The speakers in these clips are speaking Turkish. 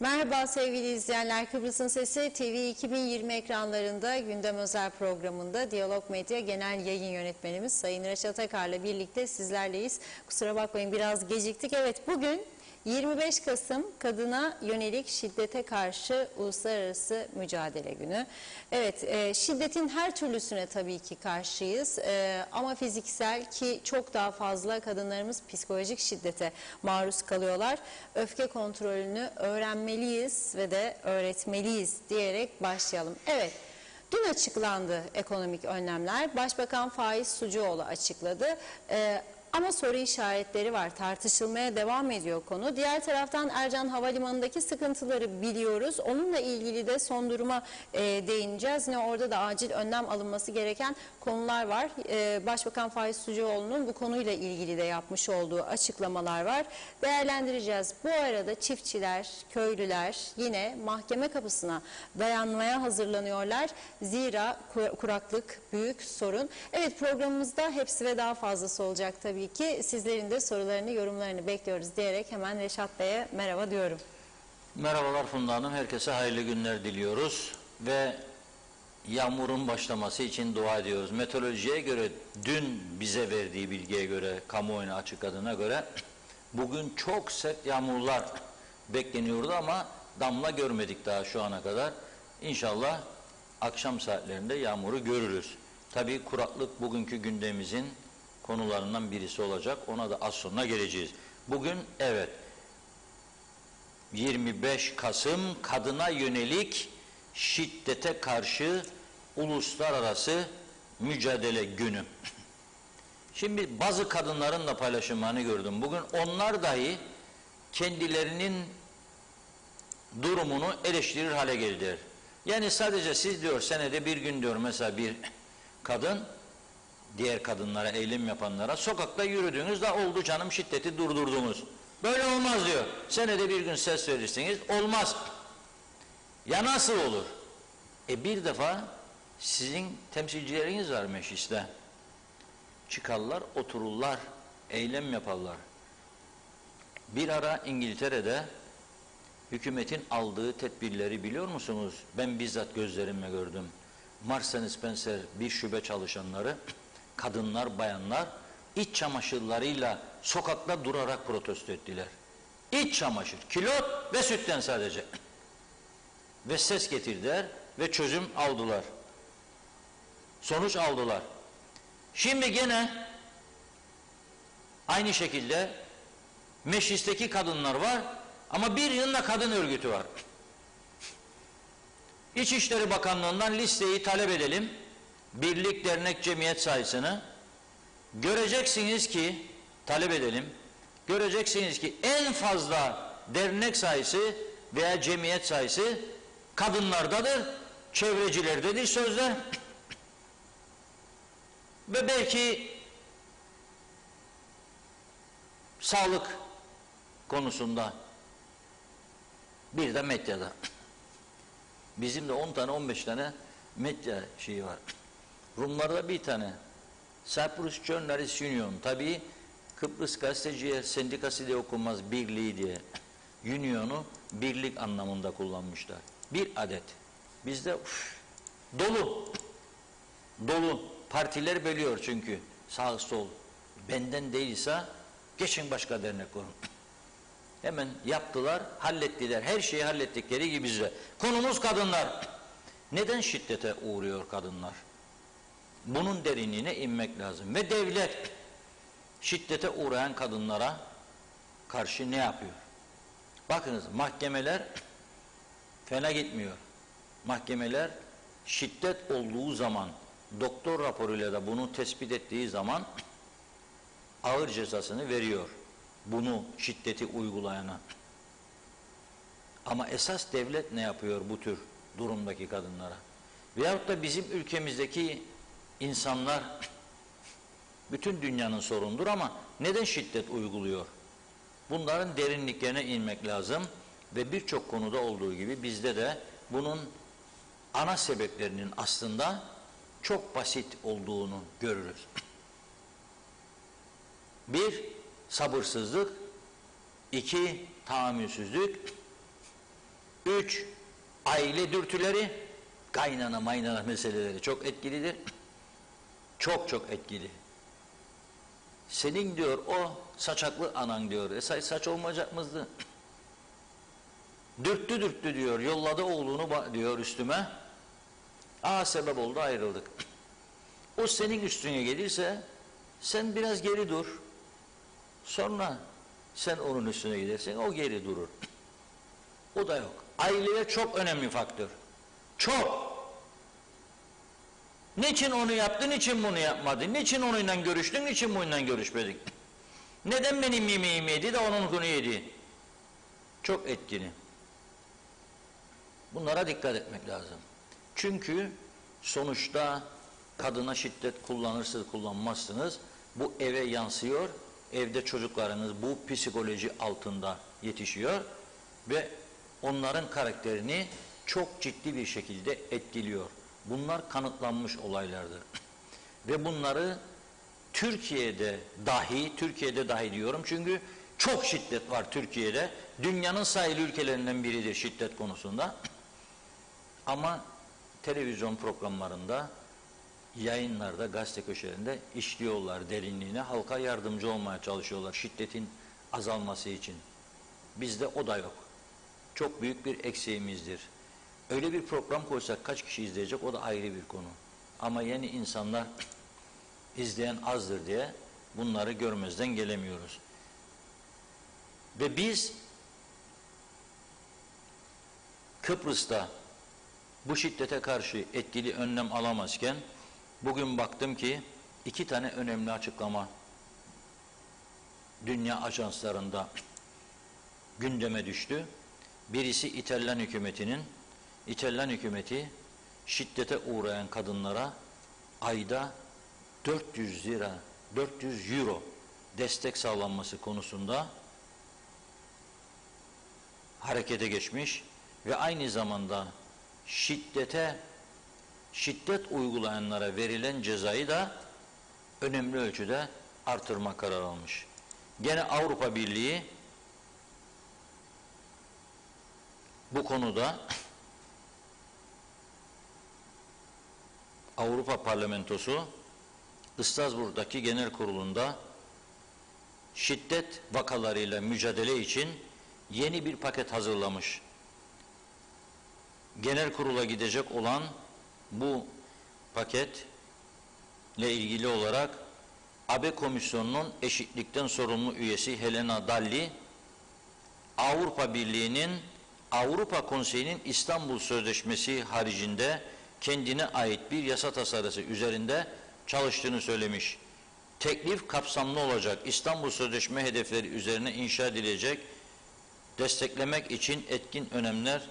Merhaba sevgili izleyenler, Kıbrıs'ın Sesi TV 2020 ekranlarında gündem özel programında Diyalog Medya Genel Yayın Yönetmenimiz Sayın Reşat Akar'la birlikte sizlerleyiz. Kusura bakmayın biraz geciktik. Evet, bugün 25 Kasım Kadına Yönelik Şiddete Karşı Uluslararası Mücadele Günü. Evet, şiddetin her türlüsüne tabii ki karşıyız ama fiziksel ki çok daha fazla kadınlarımız psikolojik şiddete maruz kalıyorlar. Öfke kontrolünü öğrenmeliyiz ve de öğretmeliyiz diyerek başlayalım. Evet. Dün açıklandı ekonomik önlemler. Başbakan Faiz Sucuoğlu açıkladı. Ama soru işaretleri var. Tartışılmaya devam ediyor konu. Diğer taraftan Ercan Havalimanı'ndaki sıkıntıları biliyoruz. Onunla ilgili de son duruma değineceğiz. Yine orada da acil önlem alınması gereken konular var. Başbakan Faiz Sucuoğlu'nun bu konuyla ilgili de yapmış olduğu açıklamalar var. Değerlendireceğiz. Bu arada çiftçiler, köylüler yine mahkeme kapısına dayanmaya hazırlanıyorlar. Zira kuraklık büyük sorun. Evet, programımızda hepsi ve daha fazlası olacak tabii ki. Sizlerin de sorularını, yorumlarını bekliyoruz diyerek hemen Reşat Bey'e merhaba diyorum. Merhabalar Funda Hanım. Herkese hayırlı günler diliyoruz ve yağmurun başlaması için dua ediyoruz. Meteorolojiye göre dün bize verdiği bilgiye göre, kamuoyuna açıkladığına göre bugün çok sert yağmurlar bekleniyordu ama damla görmedik daha şu ana kadar. İnşallah akşam saatlerinde yağmuru görürüz. Tabii kuraklık bugünkü gündemimizin konularından birisi olacak. Ona da az sonra geleceğiz. Bugün evet 25 Kasım Kadına Yönelik Şiddete Karşı Uluslararası Mücadele Günü. Şimdi bazı kadınların da paylaşımlarını gördüm. Bugün onlar dahi kendilerinin durumunu eleştirir hale geldiler. Yani sadece siz diyor senede bir gün diyor mesela bir kadın diğer kadınlara, eylem yapanlara sokakta yürüdüğünüzde oldu canım şiddeti durdurdunuz. Böyle olmaz diyor. Senede bir gün ses verirsiniz. Olmaz. Ya nasıl olur? Bir defa sizin temsilcileriniz var mecliste. Çıkarlar, otururlar, eylem yaparlar. Bir ara İngiltere'de hükümetin aldığı tedbirleri biliyor musunuz? Ben bizzat gözlerimle gördüm. Marks & Spencer bir şube çalışanları, kadınlar, bayanlar iç çamaşırlarıyla sokakta durarak protesto ettiler. İç çamaşır, kilot ve sütten sadece. Ve ses getirdiler ve çözüm aldılar. Sonuç aldılar. Şimdi gene aynı şekilde meclisteki kadınlar var ama bir yığınla kadın örgütü var. İçişleri Bakanlığı'ndan listeyi talep edelim. Birlik, dernek, cemiyet sayısını. Göreceksiniz ki, talep edelim, göreceksiniz ki en fazla dernek sayısı veya cemiyet sayısı kadınlardadır, çevrecilerdedir sözde. Ve belki sağlık konusunda bir de medyada. Bizim de 10 tane 15 tane medya şeyi var. Rumlarda bir tane Cyprus Journalists Union, tabii Kıbrıs Gazeteciler Sendikası diye okunmaz, birliği diye. Union'u birlik anlamında kullanmışlar. Bir adet. Bizde dolu. Dolu. Partiler bölüyor çünkü. Sağ sol. Benden değilse geçin başka dernek kurun. Hemen yaptılar, hallettiler. Her şeyi hallettikleri gibi bize. Konumuz kadınlar. Neden şiddete uğruyor kadınlar? Bunun derinliğine inmek lazım. Ve devlet şiddete uğrayan kadınlara karşı ne yapıyor? Bakınız mahkemeler fena gitmiyor. Mahkemeler şiddet olduğu zaman, doktor raporuyla da bunu tespit ettiği zaman ağır cezasını veriyor. Bunu şiddeti uygulayana. Ama esas devlet ne yapıyor bu tür durumdaki kadınlara? Veyahut da bizim ülkemizdeki İnsanlar bütün dünyanın sorundur ama neden şiddet uyguluyor? Bunların derinliklerine inmek lazım ve birçok konuda olduğu gibi bizde de bunun ana sebeplerinin aslında çok basit olduğunu görürüz. Bir, sabırsızlık. 2, tahammülsüzlük. 3. Aile dürtüleri, kaynana maynana meseleleri çok etkilidir. Çok çok etkili. Senin diyor o saçaklı anan diyor. Saç olmayacak mıydı? Dürttü diyor. Yolladı oğlunu diyor üstüme. Sebep oldu, ayrıldık. O senin üstüne gelirse sen biraz geri dur. Sonra sen onun üstüne gidersen o geri durur. O da yok. Aileye çok önemli faktör. Çok. Niçin onu yaptı, niçin bunu yapmadı? Niçin onunla görüştün, niçin bununla görüşmedik? Neden benim yemeğimi yedi de onun konu yedi? Çok etkili. Bunlara dikkat etmek lazım. Çünkü sonuçta kadına şiddet kullanırsınız, kullanmazsınız. Bu eve yansıyor. Evde çocuklarınız bu psikoloji altında yetişiyor ve onların karakterini çok ciddi bir şekilde etkiliyor. Bunlar kanıtlanmış olaylardır. Ve bunları Türkiye'de dahi diyorum çünkü çok şiddet var Türkiye'de. Dünyanın sayılı ülkelerinden biridir şiddet konusunda. Ama televizyon programlarında, yayınlarda, gazete köşelerinde işliyorlar derinliğine, halka yardımcı olmaya çalışıyorlar şiddetin azalması için. Bizde o da yok. Çok büyük bir eksiğimizdir. Öyle bir program koysak kaç kişi izleyecek o da ayrı bir konu. Ama yeni insanlar izleyen azdır diye bunları görmezden gelemiyoruz. Ve biz Kıbrıs'ta bu şiddete karşı etkili önlem alamazken bugün baktım ki 2 tane önemli açıklama dünya ajanslarında gündeme düştü. Birisi İtalyan hükümeti şiddete uğrayan kadınlara ayda 400 euro destek sağlanması konusunda harekete geçmiş ve aynı zamanda şiddet uygulayanlara verilen cezayı da önemli ölçüde artırma kararı almış. Gene Avrupa Birliği bu konuda Avrupa Parlamentosu İstrasbourg'daki genel kurulunda şiddet vakalarıyla mücadele için yeni bir paket hazırlamış. Genel kurula gidecek olan bu paketle ilgili olarak AB Komisyonu'nun eşitlikten sorumlu üyesi Helena Dalli, Avrupa Birliği'nin Avrupa Konseyi'nin İstanbul Sözleşmesi haricinde kendine ait bir yasa tasarısı üzerinde çalıştığını söylemiş. Teklif kapsamlı olacak, İstanbul Sözleşme hedefleri üzerine inşa edilecek, desteklemek için etkin önlemler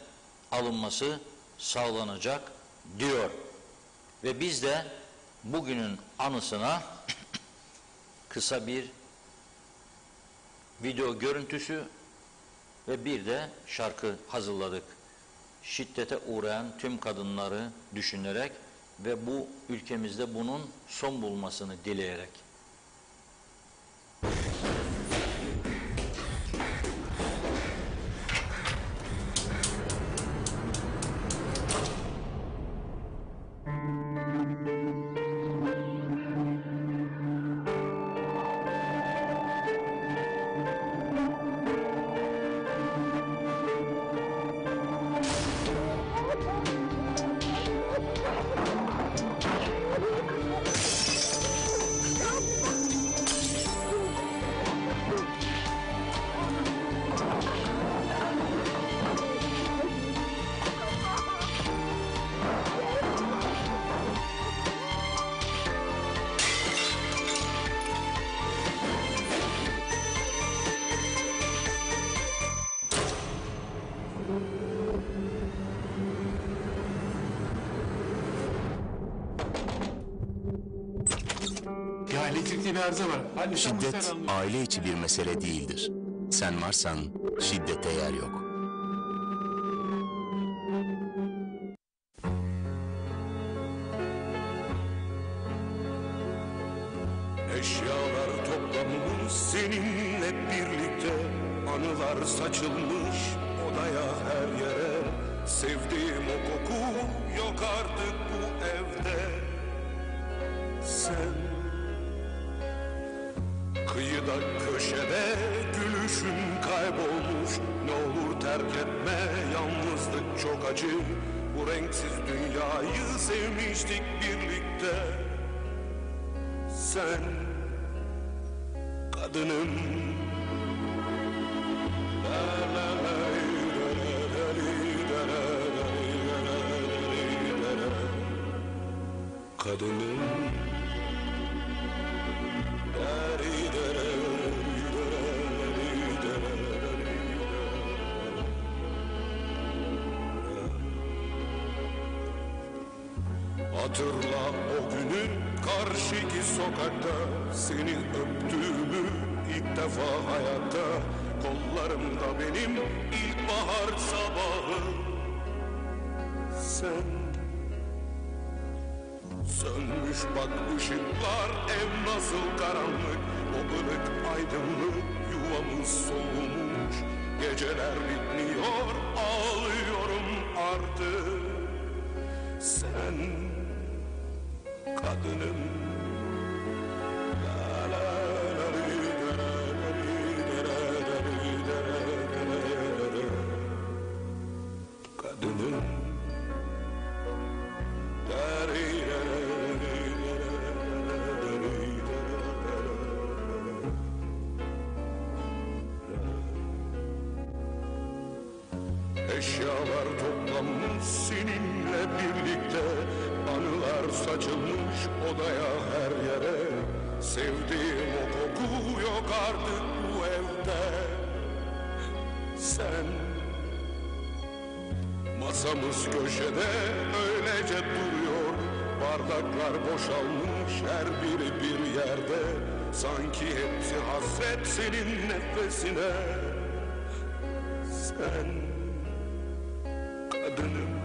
alınması sağlanacak diyor. Ve biz de bugünün anısına kısa bir video görüntüsü ve bir de şarkı hazırladık. Şiddete uğrayan tüm kadınları düşünerek ve bu ülkemizde bunun son bulmasını dileyerek. Ya elektrikli bir arıza var. Hadi Şiddet aile içi bir mesele değildir. Sen varsan şiddete yer yok. Eşyalar toplanmış seninle birlikte, anılar saçılmış odaya her yere. Sevdiğim o koku yok artık bu evde. Sen kıyıda köşede gülüşün kaybolmuş. Ne olur terk etme, yalnızlık çok acı. Bu renksiz dünyayı sevmiştik birlikte. Sen kadınım. Kadınım. Hatırla o günü karşıki sokakta, seni öptüğümü ilk defa hayatta. Kollarımda benim ilkbahar sabahı. Sen sönmüş bak ışıklar, ev nasıl karanlık. O ılık aydınlık yuvamız soğumuş. Geceler bitmiyor, ağlıyorum artık. Sen kadınım. Kadınım. Eşyalar toplanmış seninle birlikte. Anılar saçılmış odaya her yere. Sevdiğim o koku yok artık bu evde. Sen masamız köşede öylece duruyor. Bardaklar boşalmış her biri bir yerde. Sanki hepsi hasret senin nefesine. Sen kadınım.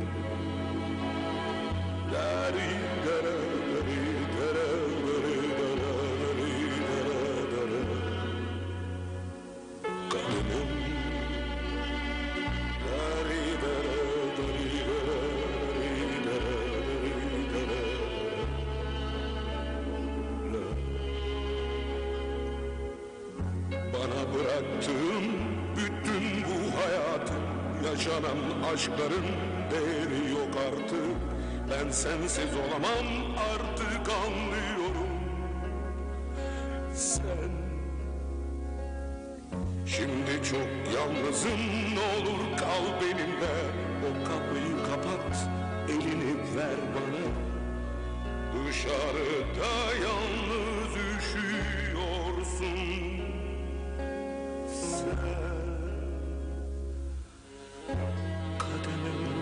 Bana bıraktığın bütün bu hayatın, yaşanan aşkların değeri yok artık. Ben sensiz olamam artık, anlıyorum. Sen şimdi çok yalnızım, ne olur kal benimle. O kapıyı kapat, elini ver bana. Dışarıda yalnız üşüyorsun. Sen kadınım.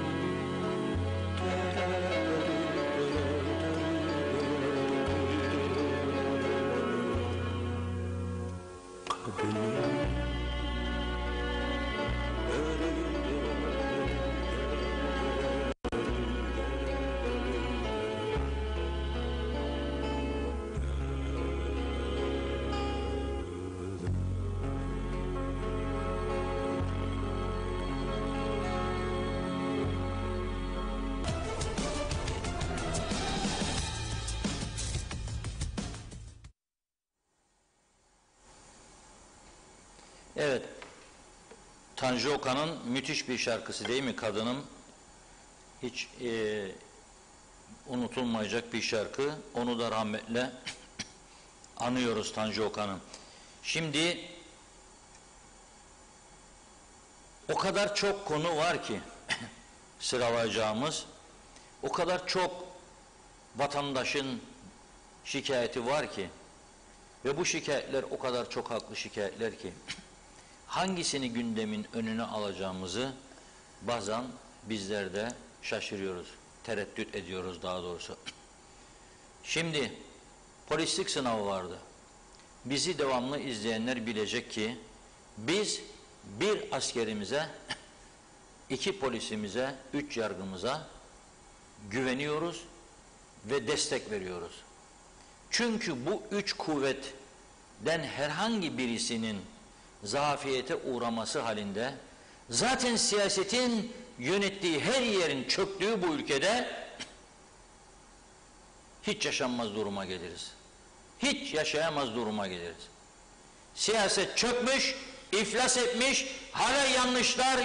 Evet, Tanju Okan'ın müthiş bir şarkısı değil mi Kadınım? Hiç unutulmayacak bir şarkı. Onu da rahmetle anıyoruz Tanju Okan'ı. Şimdi o kadar çok konu var ki sıralayacağımız, o kadar çok vatandaşın şikayeti var ki ve bu şikayetler o kadar çok haklı şikayetler ki hangisini gündemin önüne alacağımızı bazen bizler de şaşırıyoruz, tereddüt ediyoruz daha doğrusu. Şimdi polislik sınavı vardı. Bizi devamlı izleyenler bilecek ki biz bir askerimize, 2 polisimize, 3 yargımıza güveniyoruz ve destek veriyoruz. Çünkü bu 3 kuvvetten herhangi birisinin zafiyete uğraması halinde zaten siyasetin yönettiği her yerin çöktüğü bu ülkede hiç yaşanmaz duruma geliriz. Hiç yaşayamaz duruma geliriz. Siyaset çökmüş, iflas etmiş, hala yanlışlar,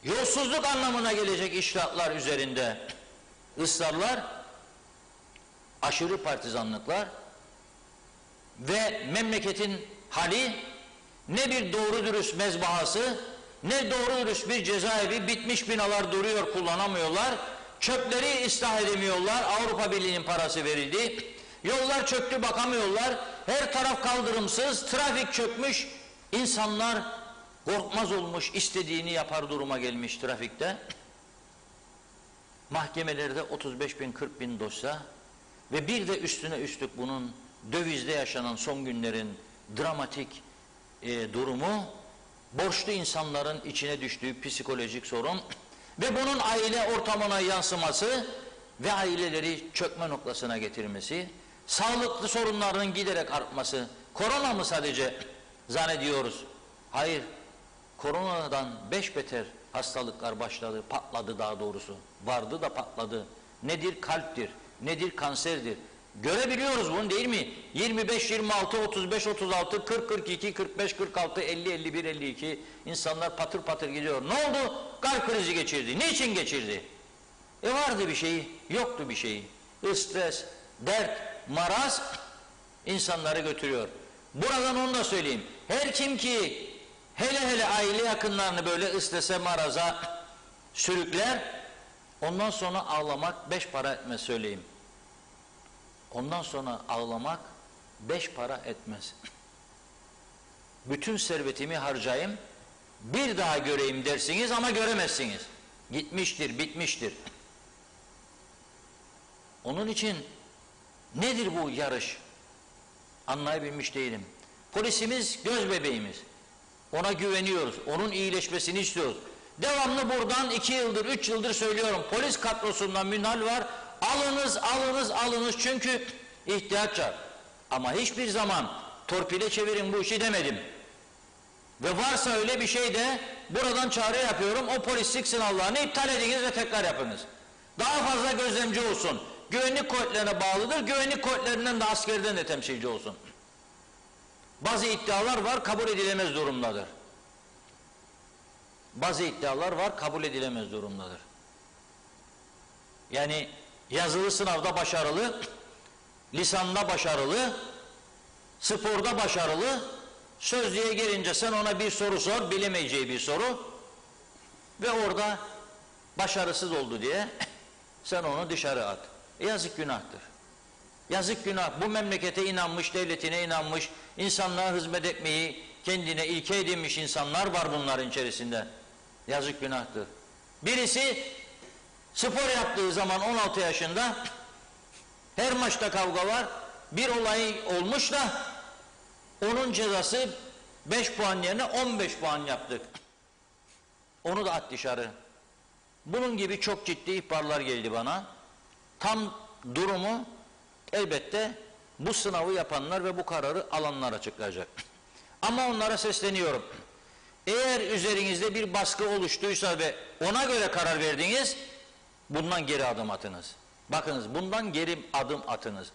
yolsuzluk anlamına gelecek iştahatlar üzerinde ısrarlar, aşırı partizanlıklar ve memleketin hali ne bir doğru dürüst mezbahası, ne doğru dürüst bir cezaevi, bitmiş binalar duruyor, kullanamıyorlar, çöpleri ıslah edemiyorlar, Avrupa Birliği'nin parası verildi, yollar çöktü, bakamıyorlar, her taraf kaldırımsız, trafik çökmüş, insanlar korkmaz olmuş, istediğini yapar duruma gelmiş trafikte. Mahkemelerde 35 bin 40 bin dosya ve bir de üstüne üstlük bunun dövizde yaşanan son günlerin dramatik durumu, borçlu insanların içine düştüğü psikolojik sorun ve bunun aile ortamına yansıması ve aileleri çökme noktasına getirmesi, sağlıklı sorunların giderek artması. Korona mı sadece zannediyoruz? Hayır, koronadan 5 beter hastalıklar başladı, patladı daha doğrusu. Vardı da patladı. Nedir? Kalptir. Nedir? Kanserdir. Görebiliyoruz bunu değil mi? 25, 26, 35, 36, 40, 42, 45, 46, 50, 51, 52 insanlar patır patır gidiyor. Ne oldu? Kalp krizi geçirdi. Niçin geçirdi? Vardı bir şeyi, yoktu bir şeyi. Stres, dert, maraz insanları götürüyor. Buradan onu da söyleyeyim. Her kim ki hele aile yakınlarını böyle strese, maraza sürükler, ondan sonra ağlamak 5 para etmez söyleyeyim. Ondan sonra ağlamak 5 para etmez. Bütün servetimi harcayayım, bir daha göreyim dersiniz ama göremezsiniz. Gitmiştir, bitmiştir. Onun için nedir bu yarış? Anlayabilmiş değilim. Polisimiz göz bebeğimiz. Ona güveniyoruz. Onun iyileşmesini istiyoruz. Devamlı buradan 2 yıldır, 3 yıldır söylüyorum. Polis kadrosundan münhal var. Alınız, alınız, alınız. Çünkü ihtiyaç var. Ama hiçbir zaman torpile çevirin bu işi demedim. Ve varsa öyle bir şey de buradan çağrı yapıyorum. O polislik sınavlarını iptal ediniz ve tekrar yapınız. Daha fazla gözlemci olsun. Güvenlik kuvvetlerine bağlıdır. Güvenlik kuvvetlerinden de askerden de temsilci olsun. Bazı iddialar var, kabul edilemez durumdadır. Bazı iddialar var, kabul edilemez durumdadır. Yani yazılı sınavda başarılı, lisanda başarılı, sporda başarılı, sözlüğe gelince sen ona bir soru sor, bilemeyeceği bir soru ve orada başarısız oldu diye sen onu dışarı at. Yazık, günahtır. Yazık, günah. Bu memlekete inanmış, devletine inanmış, insanlığa hizmet etmeyi kendine ilke edinmiş insanlar var bunların içerisinde. Yazık, günahtır. Birisi spor yaptığı zaman 16 yaşında, her maçta kavga var, bir olay olmuş da onun cezası 5 puan yerine 15 puan yaptık. Onu da at dışarı. Bunun gibi çok ciddi ihbarlar geldi bana. Tam durumu elbette bu sınavı yapanlar ve bu kararı alanlar açıklayacak. Ama onlara sesleniyorum. Eğer üzerinizde bir baskı oluştuysa ve ona göre karar verdiniz, bundan geri adım atınız. Bakınız, bundan geri adım atınız.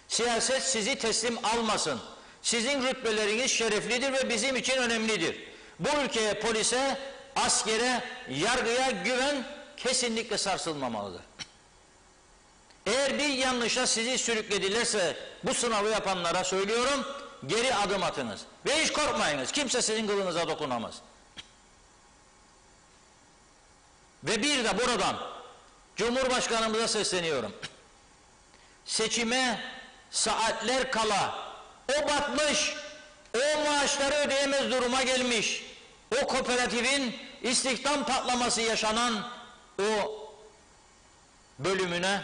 Siyaset sizi teslim almasın. Sizin rütbeleriniz şereflidir ve bizim için önemlidir. Bu ülkeye, polise, askere, yargıya güven kesinlikle sarsılmamalıdır. Eğer bir yanlışa sizi sürükledilerse bu sınavı yapanlara söylüyorum, geri adım atınız. Ve hiç korkmayınız. Kimse sizin kılınıza dokunamaz. Ve bir de buradan Cumhurbaşkanımıza sesleniyorum. Seçime saatler kala o batmış, o maaşları ödeyemez duruma gelmiş, o kooperatifin istihdam patlaması yaşanan o bölümüne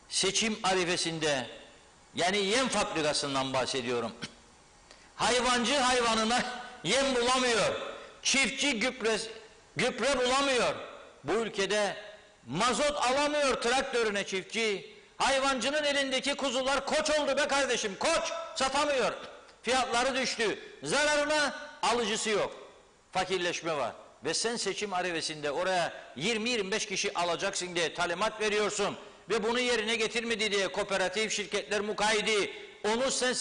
seçim arifesinde, yani yem fabrikasından bahsediyorum. Hayvancı hayvanına yem bulamıyor. Çiftçi gübre bulamıyor. Bu ülkede mazot alamıyor traktörüne çiftçi. Hayvancının elindeki kuzular koç oldu be kardeşim. Koç satamıyor. Fiyatları düştü. Zararına alıcısı yok. fakirleşme var. Ve sen seçim arifesinde oraya 20-25 kişi alacaksın diye talimat veriyorsun. Ve bunu yerine getirmedi diye kooperatif şirketler mukayyidi onu sen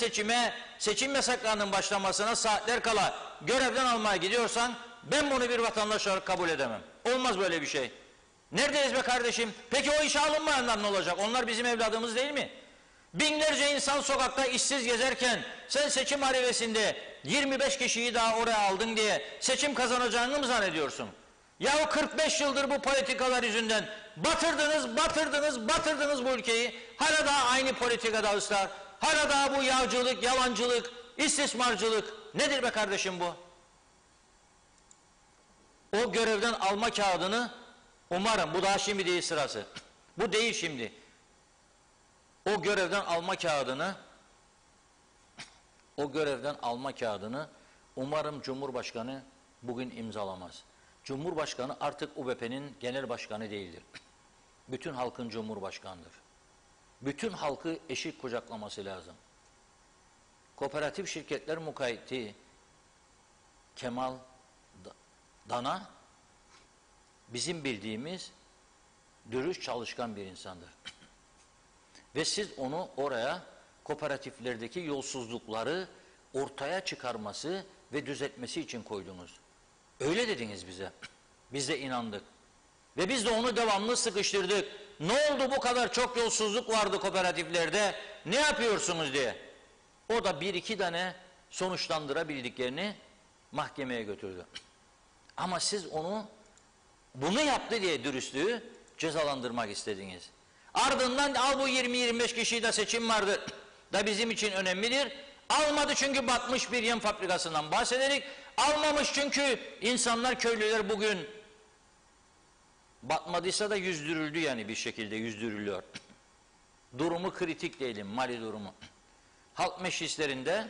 seçim yasaklarının başlamasına saatler kala görevden almaya gidiyorsan ben bunu bir vatandaş olarak kabul edemem. Olmaz böyle bir şey. Neredeyiz be kardeşim? Peki o işe alınmayanlar ne olacak? Onlar bizim evladımız değil mi? Binlerce insan sokakta işsiz gezerken sen seçim arifesinde 25 kişiyi daha oraya aldın diye seçim kazanacağını mı zannediyorsun? Ya 45 yıldır bu politikalar yüzünden batırdınız bu ülkeyi. Hala daha aynı politikada ısrar. Hala daha bu yağcılık, yalancılık, istismarcılık. Nedir be kardeşim bu? O görevden alma kağıdını umarım, bu daha şimdi değil sırası. Bu değil şimdi. O görevden alma kağıdını umarım Cumhurbaşkanı bugün imzalamaz. Cumhurbaşkanı artık UBP'nin genel başkanı değildir. Bütün halkın cumhurbaşkanıdır. Bütün halkı eşit kucaklaması lazım. Kooperatif şirketler mukayyiti Kemal Dana bizim bildiğimiz dürüst çalışkan bir insandır. Ve siz onu oraya kooperatiflerdeki yolsuzlukları ortaya çıkarması ve düzeltmesi için koydunuz. Öyle dediniz bize. Biz de inandık. Ve biz de onu devamlı sıkıştırdık. Ne oldu bu kadar çok yolsuzluk vardı kooperatiflerde? Ne yapıyorsunuz diye. O da bir iki tane sonuçlandırabildiklerini mahkemeye götürdü. Ama siz onu bunu yaptı diye dürüstlüğü cezalandırmak istediniz. Ardından al bu 20-25 kişiyi de seçim vardı da bizim için önemlidir. Almadı çünkü batmış bir yem fabrikasından bahsederek. Almamış çünkü insanlar, köylüler bugün batmadıysa da yüzdürüldü, yani bir şekilde yüzdürülüyor. Durumu kritik diyelim, mali durumu. Halk meclislerinde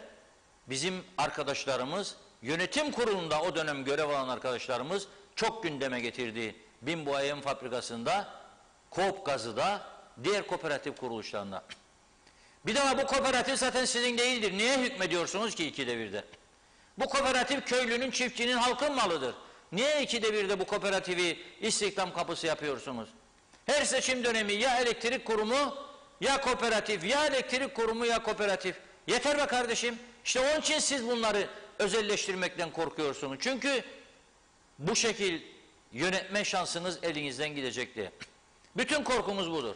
bizim arkadaşlarımız, yönetim kurulunda o dönem görev alan arkadaşlarımız çok gündeme getirdi. Binboğa Yem Fabrikası'nda, Koop Gazı'da, diğer kooperatif kuruluşlarında. Bir daha bu kooperatif zaten sizin değildir. Niye hükmediyorsunuz ki ikide birde? Bu kooperatif köylünün, çiftçinin, halkın malıdır. Niye ikide birde bu kooperatifi istihdam kapısı yapıyorsunuz? Her seçim dönemi ya elektrik kurumu ya kooperatif, ya elektrik kurumu ya kooperatif. Yeter be kardeşim. İşte onun için siz bunları özelleştirmekten korkuyorsunuz. Çünkü bu şekil yönetme şansınız elinizden gidecek diye. Bütün korkumuz budur.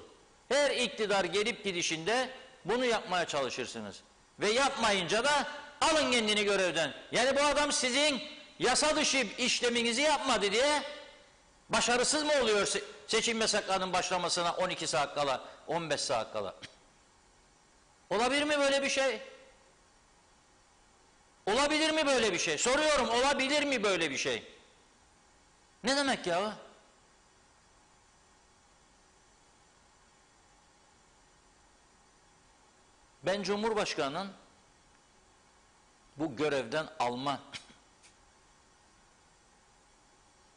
Her iktidar gelip gidişinde bunu yapmaya çalışırsınız. Ve yapmayınca da alın kendini görevden. Yani bu adam sizin yasa dışı işleminizi yapmadı diye başarısız mı oluyor seçim yasaklarının başlamasına 12 saat kala, 15 saat kala? Olabilir mi böyle bir şey? Olabilir mi böyle bir şey? Soruyorum, olabilir mi böyle bir şey? Ne demek ya? Ben Cumhurbaşkanı'nın bu görevden alma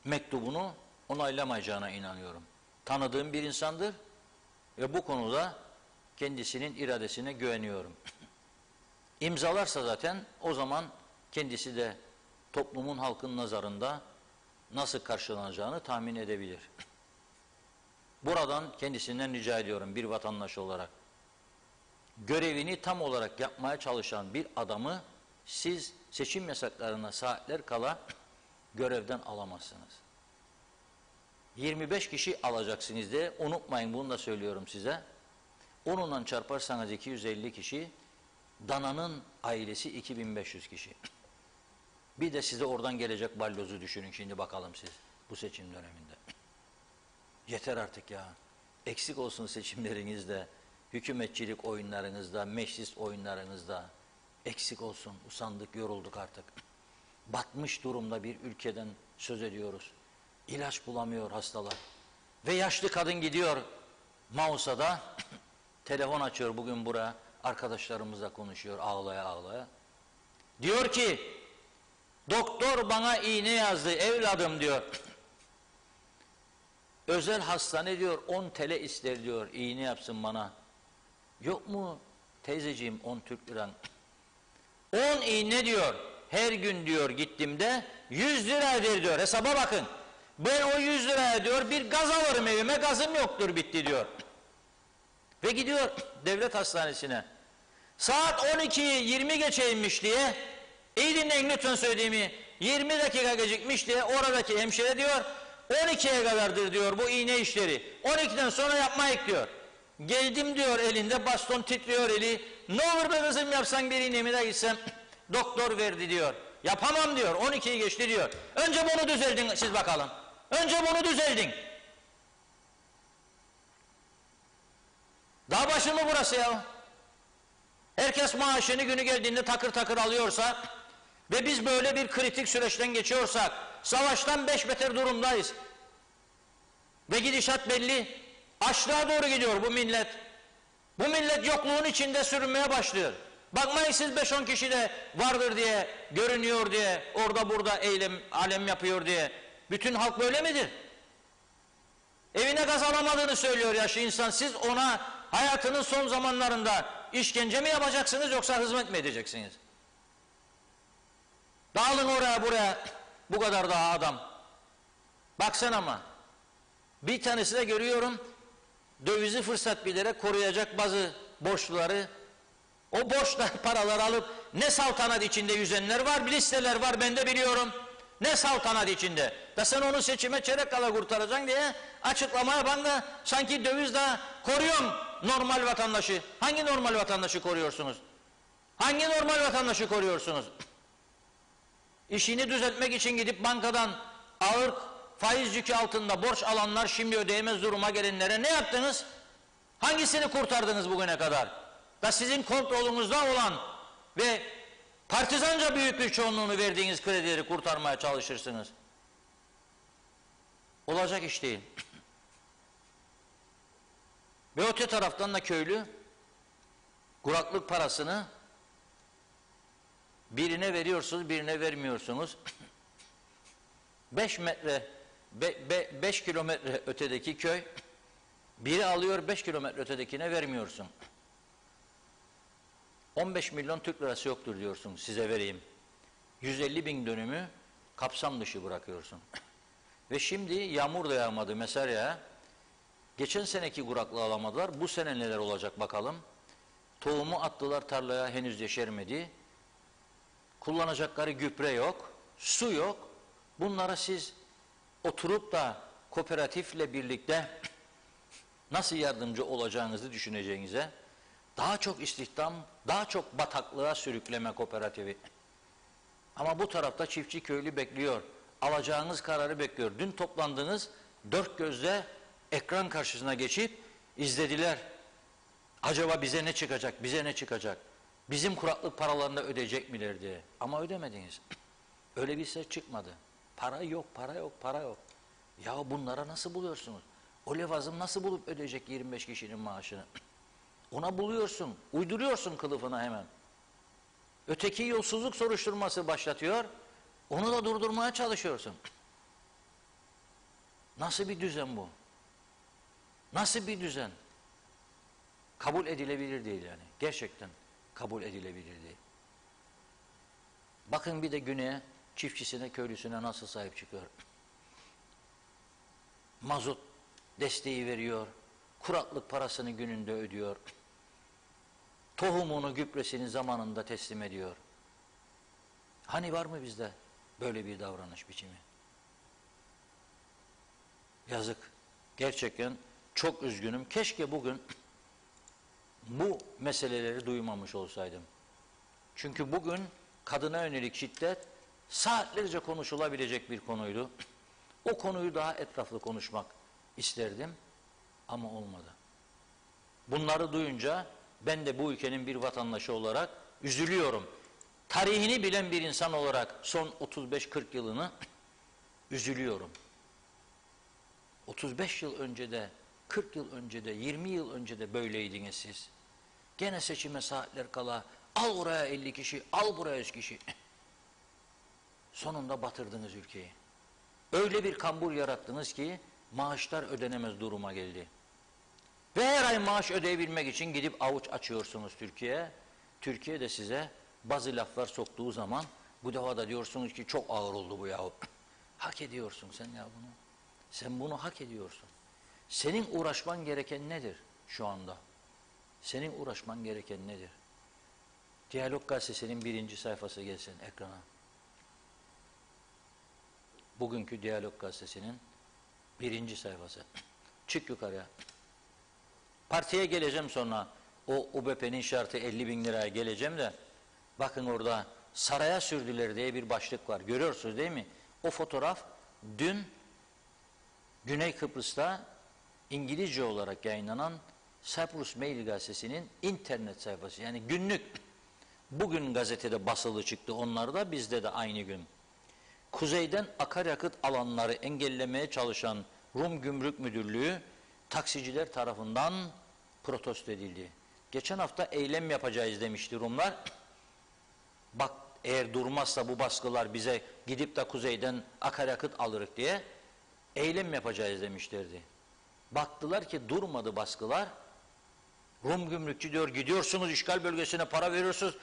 mektubunu onaylamayacağına inanıyorum. Tanıdığım bir insandır ve bu konuda kendisinin iradesine güveniyorum. İmzalarsa zaten o zaman kendisi de toplumun, halkın nazarında nasıl karşılanacağını tahmin edebilir. Buradan kendisinden rica ediyorum bir vatandaş olarak. Görevini tam olarak yapmaya çalışan bir adamı siz seçim yasaklarına saatler kala görevden alamazsınız. 25 kişi alacaksınız diye unutmayın, bunu da söylüyorum size. Onunla çarparsanız 250 kişi, dananın ailesi 2500 kişi. Bir de size oradan gelecek balyozu düşünün şimdi bakalım siz bu seçim döneminde. Yeter artık ya. Eksik olsun seçimlerinizde, hükümetçilik oyunlarınızda, meclis oyunlarınızda. Eksik olsun, usandık, yorulduk artık. Batmış durumda bir ülkeden söz ediyoruz. İlaç bulamıyor hastalar. Ve yaşlı kadın gidiyor Mausa'da, telefon açıyor bugün buraya, arkadaşlarımızla konuşuyor ağlaya ağlaya. Diyor ki, doktor bana iğne yazdı evladım diyor. Özel hastane diyor 10 TL ister diyor, iğne yapsın bana. Yok mu teyzeciğim 10 Türk liran? 10 iğne diyor. her gün diyor gittiğimde 100 liradır diyor. Hesaba bakın. Ben o 100 liraya diyor bir gaz alırım evime, gazım yoktur, bitti diyor. Ve gidiyor devlet hastanesine. Saat 12'yi 20 geçeymiş diye, iyi dinleyin lütfen söylediğimi, 20 dakika gecikmiş diye oradaki hemşire diyor 12'ye kadardır diyor bu iğne işleri. 12'den sonra yapmayık diyor. Geldim diyor, elinde baston, titriyor eli. Ne olur be kızım yapsan bir iğnemi de gitsem. Doktor verdi diyor. Yapamam diyor. 12'yi geçti diyor. Önce bunu düzeldin siz bakalım. Önce bunu düzeldin. Dağ başı mı burası ya? Herkes maaşını günü geldiğinde takır takır alıyorsa ve biz böyle bir kritik süreçten geçiyorsak, savaştan 5 beter durumdayız. Ve gidişat belli. Açlığa doğru gidiyor bu millet. Bu millet yokluğun içinde sürünmeye başlıyor. Bakmayın siz 5-10 kişi de vardır diye, görünüyor diye, orada burada alem yapıyor diye. Bütün halk böyle midir? Evine gaz alamadığını söylüyor yaşlı insan. Siz ona hayatının son zamanlarında işkence mi yapacaksınız yoksa hizmet mi edeceksiniz? Dağılın oraya buraya, bu kadar daha adam. Baksana ama. Bir tanesi de görüyorum, dövizi fırsat bilerek koruyacak bazı borçluları, o borçlar paralar alıp ne saltanat içinde yüzenler var, bir listeler var, ben de biliyorum. Ne saltanat içinde. Da sen onu seçime çeyrek kala kurtaracaksın diye açıklama yapan da sanki döviz daha koruyorsun normal vatandaşı. Hangi normal vatandaşı koruyorsunuz? Hangi normal vatandaşı koruyorsunuz? İşini düzeltmek için gidip bankadan ağır faiz yükü altında borç alanlar, şimdi ödeyemez duruma gelenlere ne yaptınız? Hangisini kurtardınız bugüne kadar? Da sizin kontrolünüzde olan ve partizanca büyük bir çoğunluğunu verdiğiniz kredileri kurtarmaya çalışırsınız. Olacak iş değil. Ve öte taraftan da köylü kuraklık parasını birine veriyorsunuz, birine vermiyorsunuz. 5 kilometre ötedeki köy, biri alıyor 5 kilometre ötedekine vermiyorsun. 15 milyon Türk lirası yoktur diyorsun, size vereyim. 150 bin dönümü kapsam dışı bırakıyorsun. Ve şimdi yağmur da yağmadı mesela. Geçen seneki kuraklığı alamadılar. Bu sene neler olacak bakalım. Tohumu attılar tarlaya, henüz yeşermedi. Kullanacakları gübre yok, su yok. Bunlara siz oturup da kooperatifle birlikte nasıl yardımcı olacağınızı düşüneceğinize, daha çok istihdam, daha çok bataklığa sürükleme kooperatifi. Ama bu tarafta çiftçi köylü bekliyor. Alacağınız kararı bekliyor. Dün toplandınız, dört gözle ekran karşısına geçip izlediler. Acaba bize ne çıkacak, bize ne çıkacak? Bizim kuraklık paralarını da ödeyecek miler diye. Ama ödemediniz. Öyle bir ses çıkmadı. Para yok, para yok, para yok. Ya bunlara nasıl buluyorsunuz? O levazım nasıl bulup ödeyecek 25 kişinin maaşını? Ona buluyorsun, uyduruyorsun kılıfına hemen. Öteki yolsuzluk soruşturması başlatıyor, onu da durdurmaya çalışıyorsun. Nasıl bir düzen bu? Nasıl bir düzen? Kabul edilebilir değil yani. Gerçekten kabul edilebilir değil. Bakın bir de güneye, çiftçisine, köylüsüne nasıl sahip çıkıyor. Mazot desteği veriyor, kuraklık parasını gününde ödüyor. Tohumunu, gübresini zamanında teslim ediyor. Hani var mı bizde böyle bir davranış biçimi? Yazık. Gerçekten çok üzgünüm. Keşke bugün bu meseleleri duymamış olsaydım. Çünkü bugün kadına yönelik şiddet saatlerce konuşulabilecek bir konuydu. O konuyu daha etraflı konuşmak isterdim ama olmadı. Bunları duyunca ben de bu ülkenin bir vatandaşı olarak üzülüyorum. Tarihini bilen bir insan olarak son 35-40 yılını üzülüyorum. 35 yıl önce de, 40 yıl önce de, 20 yıl önce de böyleydiniz siz. Gene seçime saatler kala al oraya 50 kişi, al buraya 100 kişi. Sonunda batırdınız ülkeyi. Öyle bir kambur yarattınız ki maaşlar ödenemez duruma geldi. Ve her ay maaş ödeyebilmek için gidip avuç açıyorsunuz Türkiye'ye. Türkiye de size bazı laflar soktuğu zaman Bu defa da diyorsunuz ki çok ağır oldu bu yahu. Hak ediyorsun sen ya bunu. Sen bunu hak ediyorsun. Senin uğraşman gereken nedir şu anda? Senin uğraşman gereken nedir? Diyalog Gazetesi'nin 1. sayfası gelsin ekrana. Bugünkü Diyalog Gazetesi'nin 1. sayfası. Çık yukarıya. Partiye geleceğim sonra. O UBP'nin şartı 50.000 liraya geleceğim de bakın orada saraya sürdüler diye bir başlık var. Görüyorsunuz değil mi? O fotoğraf dün Güney Kıbrıs'ta İngilizce olarak yayınlanan Cyprus Mail gazetesinin internet sayfası. Yani günlük. Bugün gazetede basılı çıktı onlarda, bizde de aynı gün. Kuzeyden akaryakıt alanları engellemeye çalışan Rum Gümrük Müdürlüğü taksiciler tarafından protesto edildi. Geçen hafta eylem yapacağız demişti Rumlar. Bak eğer durmazsa bu baskılar bize gidip de kuzeyden akaryakıt alırız diye eylem yapacağız demişlerdi. Baktılar ki durmadı baskılar. Rum gümrükçü diyor gidiyorsunuz işgal bölgesine para veriyorsunuz.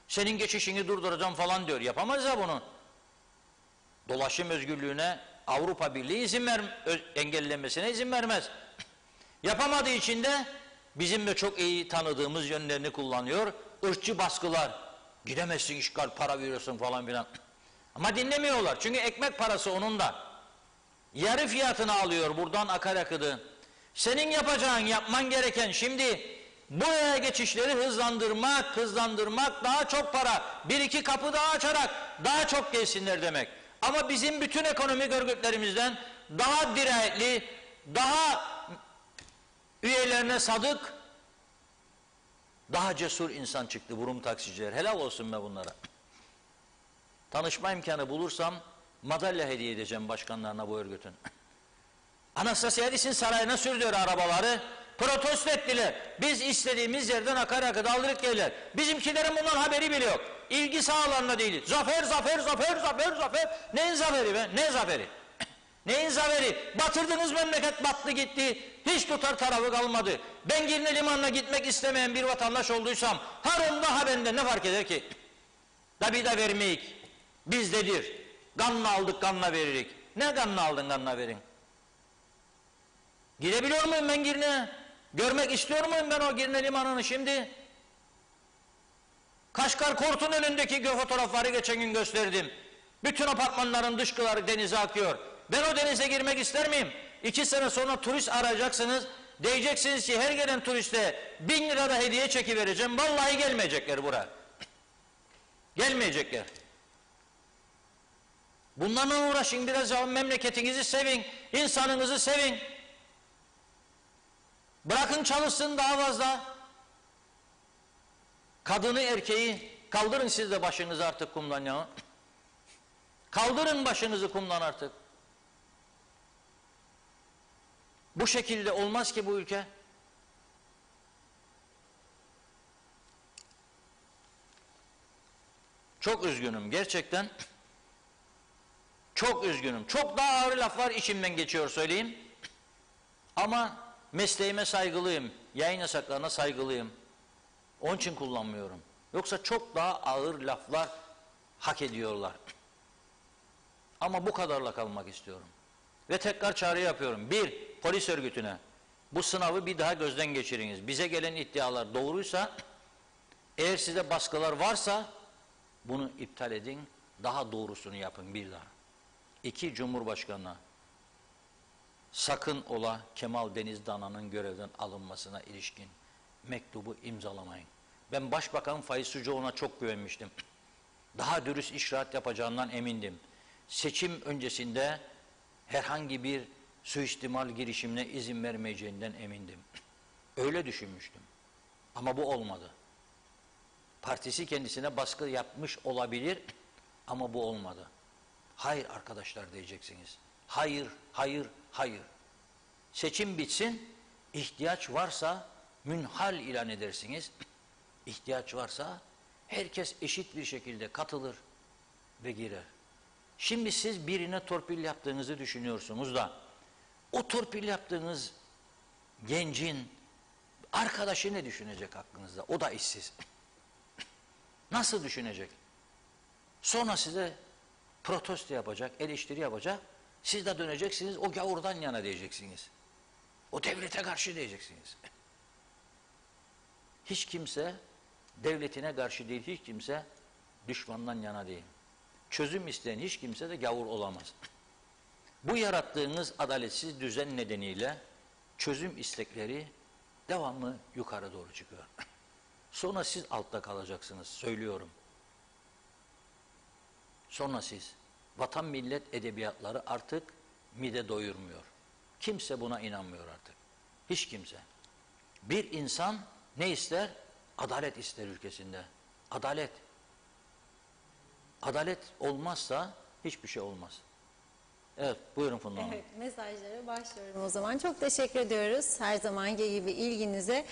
Senin geçişini durduracağım falan diyor. Yapamaz ya bunu. Dolaşım özgürlüğüne Avrupa Birliği engellemesine izin vermez. Yapamadığı için de bizim de çok iyi tanıdığımız yönlerini kullanıyor. Irkçı baskılar. Gidemezsin işgal para veriyorsun falan filan. Ama dinlemiyorlar. Çünkü ekmek parası onun da. Yarı fiyatını alıyor buradan akaryakıtı. Senin yapman gereken şimdi buraya geçişleri hızlandırmak, daha çok para, 1-2 kapı daha açarak daha çok gelsinler demek. Ama bizim bütün ekonomik örgütlerimizden daha dirayetli, daha üyelerine sadık, daha cesur insan çıktı bu Rum taksiciler. Helal olsun be bunlara. Tanışma imkanı bulursam madalya hediye edeceğim başkanlarına bu örgütün. Anastasiadis'in sarayına sürdüler arabaları, protesto ettiler. Biz istediğimiz yerden akaryakıt aldırıp gelirler. Bizimkilerin bundan haberi bile yok. İlgi sahalarında değil. Zafer. Neyin zaferi be? Ne zaferi? Neyin zaferi? Batırdınız memleket, battı gitti. Hiç tutar tarafı kalmadı. Ben Girne Limanı'na gitmek istemeyen bir vatandaş olduysam har onda ha bende ne fark eder ki? Da bir de vermeyik. Bizdedir. Kanla aldık kanla veririk. Ne kanla aldın kanla verin? Gidebiliyor muyum ben Girne'ye? Görmek istiyor muyum ben o Girne Limanı'nı şimdi? Kaşgar Kort'un önündeki fotoğrafları geçen gün gösterdim. Bütün apartmanların dışkıları denize akıyor. Ben o denize girmek ister miyim? 2 sene sonra turist arayacaksınız. Diyeceksiniz ki her gelen turiste 1000 lira da hediye çekivereceğim. Vallahi gelmeyecekler buraya. Gelmeyecekler. Bunlarla uğraşın biraz ya, memleketinizi sevin, insanınızı sevin. Bırakın çalışsın daha fazla. Kadını erkeği kaldırın siz de başınızı artık kumdan ya. Kaldırın başınızı kumdan artık. Bu şekilde olmaz ki bu ülke. Çok üzgünüm gerçekten. Çok üzgünüm. Çok daha ağır laflar içimden geçiyor söyleyeyim. Ama mesleğime saygılıyım. Yayın yasaklarına saygılıyım. Onun için kullanmıyorum. Yoksa çok daha ağır laflar hak ediyorlar. Ama bu kadarla kalmak istiyorum. Ve tekrar çağrı yapıyorum. 1. Polis örgütüne. Bu sınavı bir daha gözden geçiriniz. Bize gelen iddialar doğruysa, eğer size baskılar varsa bunu iptal edin. Daha doğrusunu yapın bir daha. 2. Cumhurbaşkanına. Sakın ola Kemal Denizdana'nın görevden alınmasına ilişkin mektubu imzalamayın. Ben Başbakan Faiz Sucuoğlu'na çok güvenmiştim. Daha dürüst icraat yapacağından emindim. Seçim öncesinde herhangi bir suistimal girişimine izin vermeyeceğinden emindim. Öyle düşünmüştüm. Ama bu olmadı. Partisi kendisine baskı yapmış olabilir ama bu olmadı. Hayır arkadaşlar diyeceksiniz. Hayır, hayır, hayır. Seçim bitsin, ihtiyaç varsa münhal ilan edersiniz. İhtiyaç varsa herkes eşit bir şekilde katılır ve girer. Şimdi siz birine torpil yaptığınızı düşünüyorsunuz da o torpil yaptığınız gencin arkadaşı ne düşünecek aklınızda? O da işsiz. Nasıl düşünecek? Sonra size protesto yapacak, eleştiri yapacak. Siz de döneceksiniz, o gavurdan yana diyeceksiniz. O devlete karşı diyeceksiniz. Hiç kimse devletine karşı değil, hiç kimse düşmandan yana değil. Çözüm isteyen hiç kimse de gavur olamaz. Bu yarattığınız adaletsiz düzen nedeniyle çözüm istekleri devamlı yukarı doğru çıkıyor. Sonra siz altta kalacaksınız, söylüyorum. Sonra siz, vatan millet edebiyatları artık mide doyurmuyor. Kimse buna inanmıyor artık. Hiç kimse. Bir insan ne ister? Adalet ister ülkesinde. Adalet. Adalet olmazsa hiçbir şey olmaz. Evet, buyurun Funda Hanım. Evet, mesajlara başlıyorum o zaman. Çok teşekkür ediyoruz her zamanki gibi ilginize.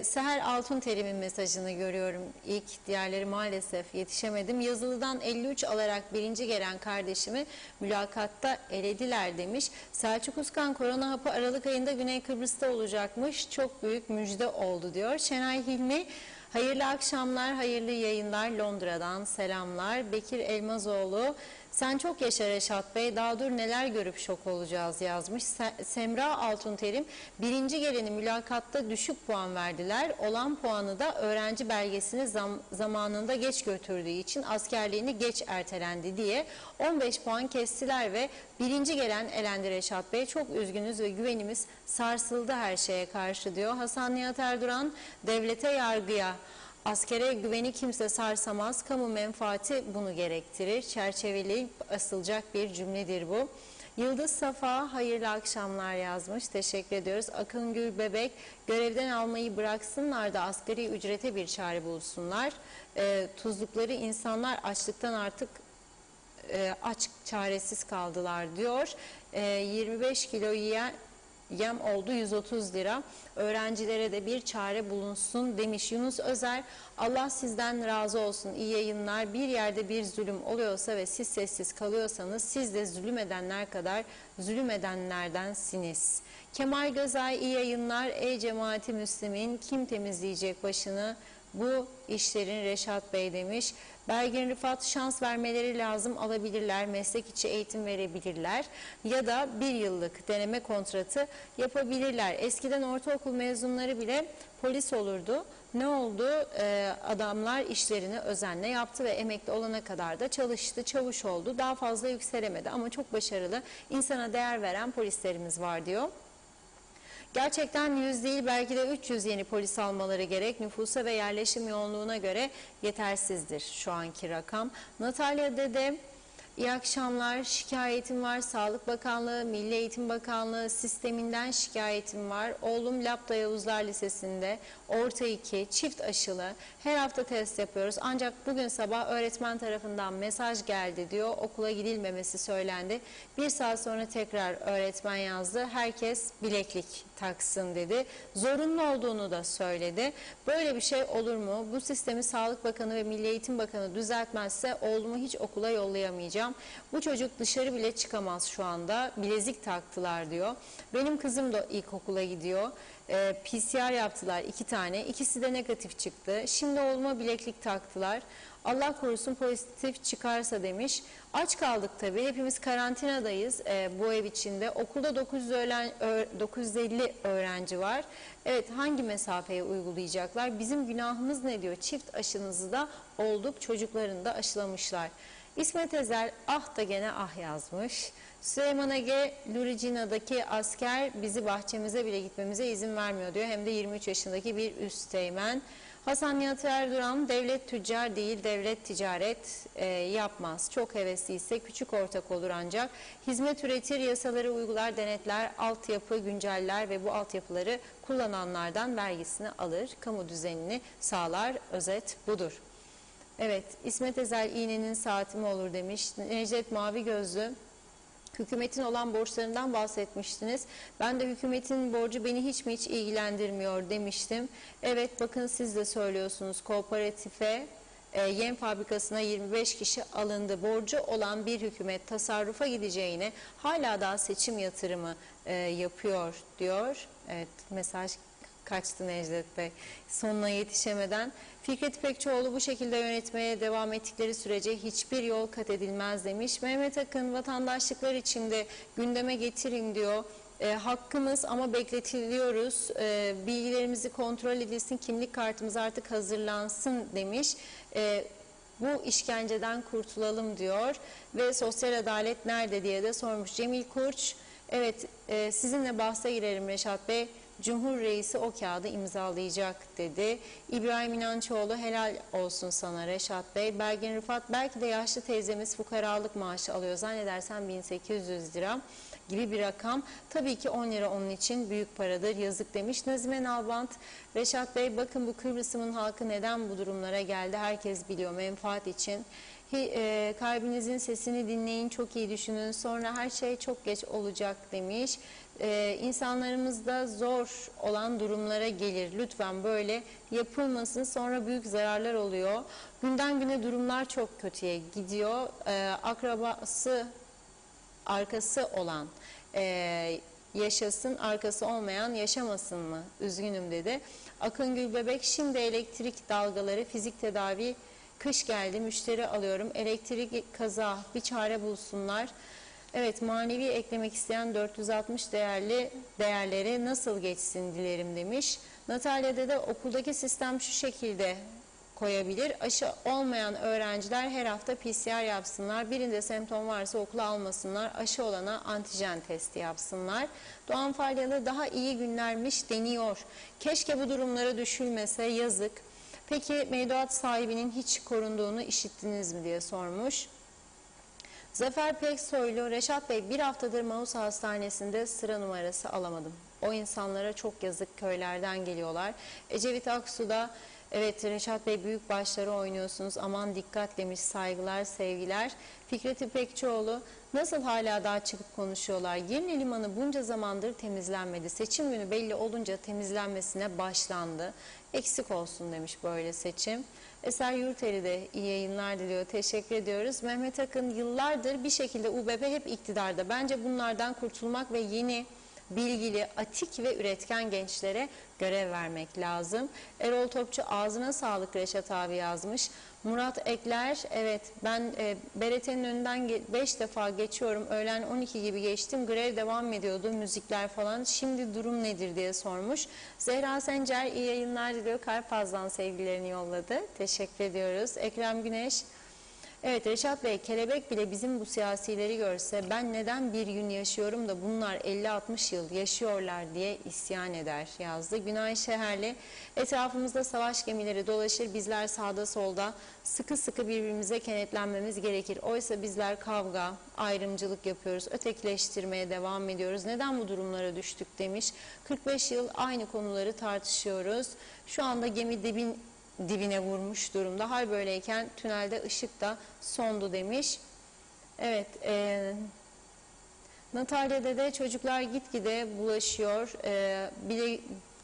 Seher Altunterim'in mesajını görüyorum. İlk diğerleri maalesef yetişemedim. Yazılıdan 53 alarak birinci gelen kardeşimi mülakatta elediler demiş. Selçuk Uskan korona hapı Aralık ayında Güney Kıbrıs'ta olacakmış. Çok büyük müjde oldu diyor. Şenay Hilmi, hayırlı akşamlar, hayırlı yayınlar, Londra'dan selamlar. Bekir Elmazoğlu, sen çok yaşa Reşat Bey, daha dur neler görüp şok olacağız yazmış. Semra Altunterim, birinci geleni mülakatta düşük puan verdiler. Olan puanı da öğrenci belgesini zamanında geç götürdüğü için askerliğini geç ertelendi diye 15 puan kestiler ve birinci gelen elendi Reşat Bey. Çok üzgünüz ve güvenimiz sarsıldı her şeye karşı diyor. Hasan Nihat Erduran, devlete, yargıya, askere güveni kimse sarsamaz, kamu menfaati bunu gerektirir. Çerçeveleyip asılacak bir cümledir bu. Yıldız Safa, hayırlı akşamlar yazmış. Teşekkür ediyoruz. Akın Gül Bebek, görevden almayı bıraksınlar da asgari ücrete bir çare bulsunlar. Tuzlukları insanlar açlıktan artık aç, çaresiz kaldılar diyor. 25 kilo yem oldu 130 lira. Öğrencilere de bir çare bulunsun demiş Yunus Özer. Allah sizden razı olsun. İyi yayınlar. Bir yerde bir zulüm oluyorsa ve siz sessiz kalıyorsanız siz de zulüm edenler kadar zulüm edenlerdensiniz. Kemal Gözay, iyi yayınlar. Ey cemaati Müslümin, kim temizleyecek başını bu işlerin Reşat Bey demiş. Belgin Rıfat, şans vermeleri lazım, alabilirler, meslek içi eğitim verebilirler ya da bir yıllık deneme kontratı yapabilirler. Eskiden ortaokul mezunları bile polis olurdu. Ne oldu? Adamlar işlerini özenle yaptı ve emekli olana kadar da çalıştı, çavuş oldu. Daha fazla yükselemedi ama çok başarılı, insana değer veren polislerimiz var diyor. Gerçekten 100 değil belki de 300 yeni polis almaları gerek. Nüfusa ve yerleşim yoğunluğuna göre yetersizdir şu anki rakam. Natalya Dede, iyi akşamlar. Şikayetim var. Sağlık Bakanlığı, Milli Eğitim Bakanlığı sisteminden şikayetim var. Oğlum Lapta Yavuzlar Lisesi'nde orta 2 çift aşılı. Her hafta test yapıyoruz. Ancak bugün sabah öğretmen tarafından mesaj geldi diyor. Okula gidilmemesi söylendi. Bir saat sonra tekrar öğretmen yazdı. Herkes bileklik taksın dedi. Zorunlu olduğunu da söyledi. Böyle bir şey olur mu? Bu sistemi Sağlık Bakanı ve Milli Eğitim Bakanı düzeltmezse oğlumu hiç okula yollayamayacağım. Bu çocuk dışarı bile çıkamaz şu anda. Bilezik taktılar diyor. Benim kızım da ilkokula gidiyor. PCR yaptılar 2 tane. İkisi de negatif çıktı. Şimdi oğluma bileklik taktılar. Allah korusun pozitif çıkarsa demiş. Aç kaldık tabii. Hepimiz karantinadayız bu ev içinde. Okulda 950 öğrenci var. Evet, hangi mesafeye uygulayacaklar? Bizim günahımız ne diyor? Çift aşınızı da olduk. Çocuklarını da aşılamışlar. İsmet Ezel ah da gene ah yazmış. Süleyman Ege, Luricina'daki asker bizi bahçemize bile gitmemize izin vermiyor diyor. Hem de 23 yaşındaki bir üsteğmen. Hasan Nihat Erduran, devlet tüccar değil, devlet ticaret yapmaz. Çok hevesliyse küçük ortak olur ancak. Hizmet üretir, yasaları uygular, denetler, altyapı günceller ve bu altyapıları kullananlardan vergisini alır. Kamu düzenini sağlar. Özet budur. Evet, İsmet Ezel iğnenin saati mi olur demiş. Necdet Mavi Gözlü, hükümetin olan borçlarından bahsetmiştiniz. Ben de hükümetin borcu beni hiç mi hiç ilgilendirmiyor demiştim. Evet, bakın siz de söylüyorsunuz, kooperatife yem fabrikasına 25 kişi alındı. Borcu olan bir hükümet tasarrufa gideceğine hala daha seçim yatırımı yapıyor diyor. Evet, mesaj kaçtı Necdet Bey sonuna yetişemeden. Fikret İpekçioğlu bu şekilde yönetmeye devam ettikleri sürece hiçbir yol kat edilmez demiş. Mehmet Akın vatandaşlıklar içinde gündeme getirin diyor. Hakkımız ama bekletiliyoruz. Bilgilerimizi kontrol edilsin, kimlik kartımız artık hazırlansın demiş. Bu işkenceden kurtulalım diyor ve sosyal adalet nerede diye de sormuş Cemil Kurç. Evet, sizinle bahse girelim Reşat Bey. Cumhur Reisi o kağıdı imzalayacak dedi. İbrahim İnançoğlu helal olsun sana Reşat Bey. Belgin Rıfat belki de yaşlı teyzemiz fukaralık maaşı alıyor. Zannedersem 1800 lira gibi bir rakam. Tabii ki 10 lira onun için büyük paradır, yazık demiş. Nazime Nalbant, Reşat Bey bakın bu Kıbrıs'ın halkı neden bu durumlara geldi herkes biliyor, menfaat için. Kalbinizin sesini dinleyin, çok iyi düşünün, sonra her şey çok geç olacak demiş. İnsanlarımızda zor olan durumlara gelir, lütfen böyle yapılmasın, sonra büyük zararlar oluyor. Günden güne durumlar çok kötüye gidiyor. Akrabası arkası olan yaşasın, arkası olmayan yaşamasın mı? Üzgünüm dedi. Akın Gülbebek, şimdi elektrik dalgaları, fizik tedavi, kış geldi, müşteri alıyorum, elektrik kaza, bir çare bulsunlar. Evet, manevi eklemek isteyen 460 değerleri nasıl geçsin dilerim demiş. Natalya'da da okuldaki sistem şu şekilde koyabilir. Aşı olmayan öğrenciler her hafta PCR yapsınlar. Birinde semptom varsa okula almasınlar. Aşı olana antijen testi yapsınlar. Doğan Falyalı daha iyi günlermiş deniyor. Keşke bu durumlara düşülmese, yazık. Peki mevduat sahibinin hiç korunduğunu işittiniz mi diye sormuş. Zafer Peksoylu, Reşat Bey bir haftadır Mausa Hastanesi'nde sıra numarası alamadım. O insanlara çok yazık, köylerden geliyorlar. Ecevit Aksu da evet Reşat Bey büyük başları oynuyorsunuz, aman dikkat demiş, saygılar sevgiler. Fikret İpekçioğlu, nasıl hala daha çıkıp konuşuyorlar? Girne Limanı bunca zamandır temizlenmedi. Seçim günü belli olunca temizlenmesine başlandı. Eksik olsun demiş böyle seçim. Eser Yurteli de iyi yayınlar diliyor. Teşekkür ediyoruz. Mehmet Akın, yıllardır bir şekilde UBP hep iktidarda. Bence bunlardan kurtulmak ve yeni, bilgili, atik ve üretken gençlere görev vermek lazım. Erol Topçu, ağzına sağlık Reşat abi yazmış. Murat Ekler, evet ben BRT'nin önünden 5 defa geçiyorum. Öğlen 12 gibi geçtim. Grev devam ediyordu, müzikler falan. Şimdi durum nedir diye sormuş. Zehra Sencer, iyi yayınlar diliyor. Karpaz'dan sevgilerini yolladı. Teşekkür ediyoruz. Ekrem Güneş, evet Reşat Bey, kelebek bile bizim bu siyasileri görse ben neden bir gün yaşıyorum da bunlar 50-60 yıl yaşıyorlar diye isyan eder yazdı. Günay Şeherli, etrafımızda savaş gemileri dolaşır, bizler sağda solda sıkı sıkı birbirimize kenetlenmemiz gerekir. Oysa bizler kavga, ayrımcılık yapıyoruz, ötekileştirmeye devam ediyoruz. Neden bu durumlara düştük demiş. 45 yıl aynı konuları tartışıyoruz. Şu anda gemi dibine vurmuş durumda. Hal böyleyken tünelde ışık da sondu demiş. Evet, Natalya'da da çocuklar gitgide bulaşıyor.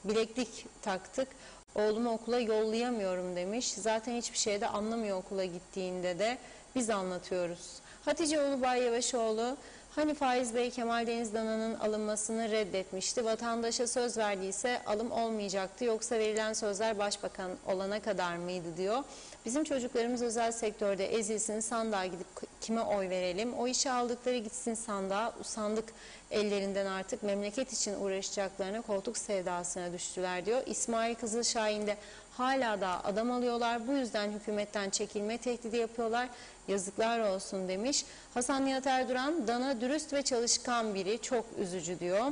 Bileklik taktık. Oğlumu okula yollayamıyorum demiş. Zaten hiçbir şeyde anlamıyor okula gittiğinde de. Biz anlatıyoruz. Hatice Ulubay Yavaşoğlu, hani Faiz Bey Kemal Denizdana'nın alınmasını reddetmişti. Vatandaşa söz verdiyse alım olmayacaktı. Yoksa verilen sözler başbakan olana kadar mıydı diyor. Bizim çocuklarımız özel sektörde ezilsin, sandığa gidip kime oy verelim? O işi aldıkları gitsin sandığa, usandık ellerinden, artık memleket için uğraşacaklarına koltuk sevdasına düştüler diyor. İsmail Kızılşahin de hala da adam alıyorlar, bu yüzden hükümetten çekilme tehdidi yapıyorlar. Yazıklar olsun demiş. Hasan Nihat Erduran, dana dürüst ve çalışkan biri, çok üzücü diyor.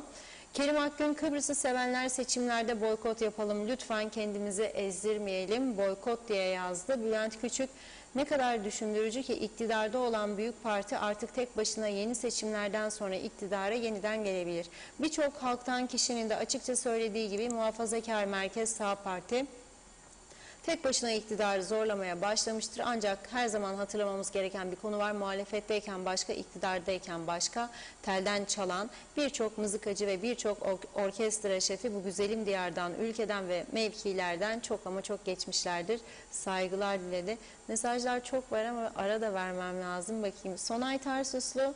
Kerim Akgün, Kıbrıs'ı sevenler seçimlerde boykot yapalım, lütfen kendimizi ezdirmeyelim, boykot diye yazdı. Bülent Küçük, ne kadar düşündürücü ki iktidarda olan büyük parti artık tek başına yeni seçimlerden sonra iktidara yeniden gelebilir. Birçok halktan kişinin de açıkça söylediği gibi muhafazakar Merkez Sağ Parti tek başına iktidarı zorlamaya başlamıştır. Ancak her zaman hatırlamamız gereken bir konu var. Muhalefetteyken başka, iktidardayken başka. Telden çalan birçok mızıkacı ve birçok orkestra şefi bu güzelim diyardan, ülkeden ve mevkilerden çok ama çok geçmişlerdir. Saygılar diledi. Mesajlar çok var ama ara da vermem lazım. Bakayım. Sonay Tarsuslu,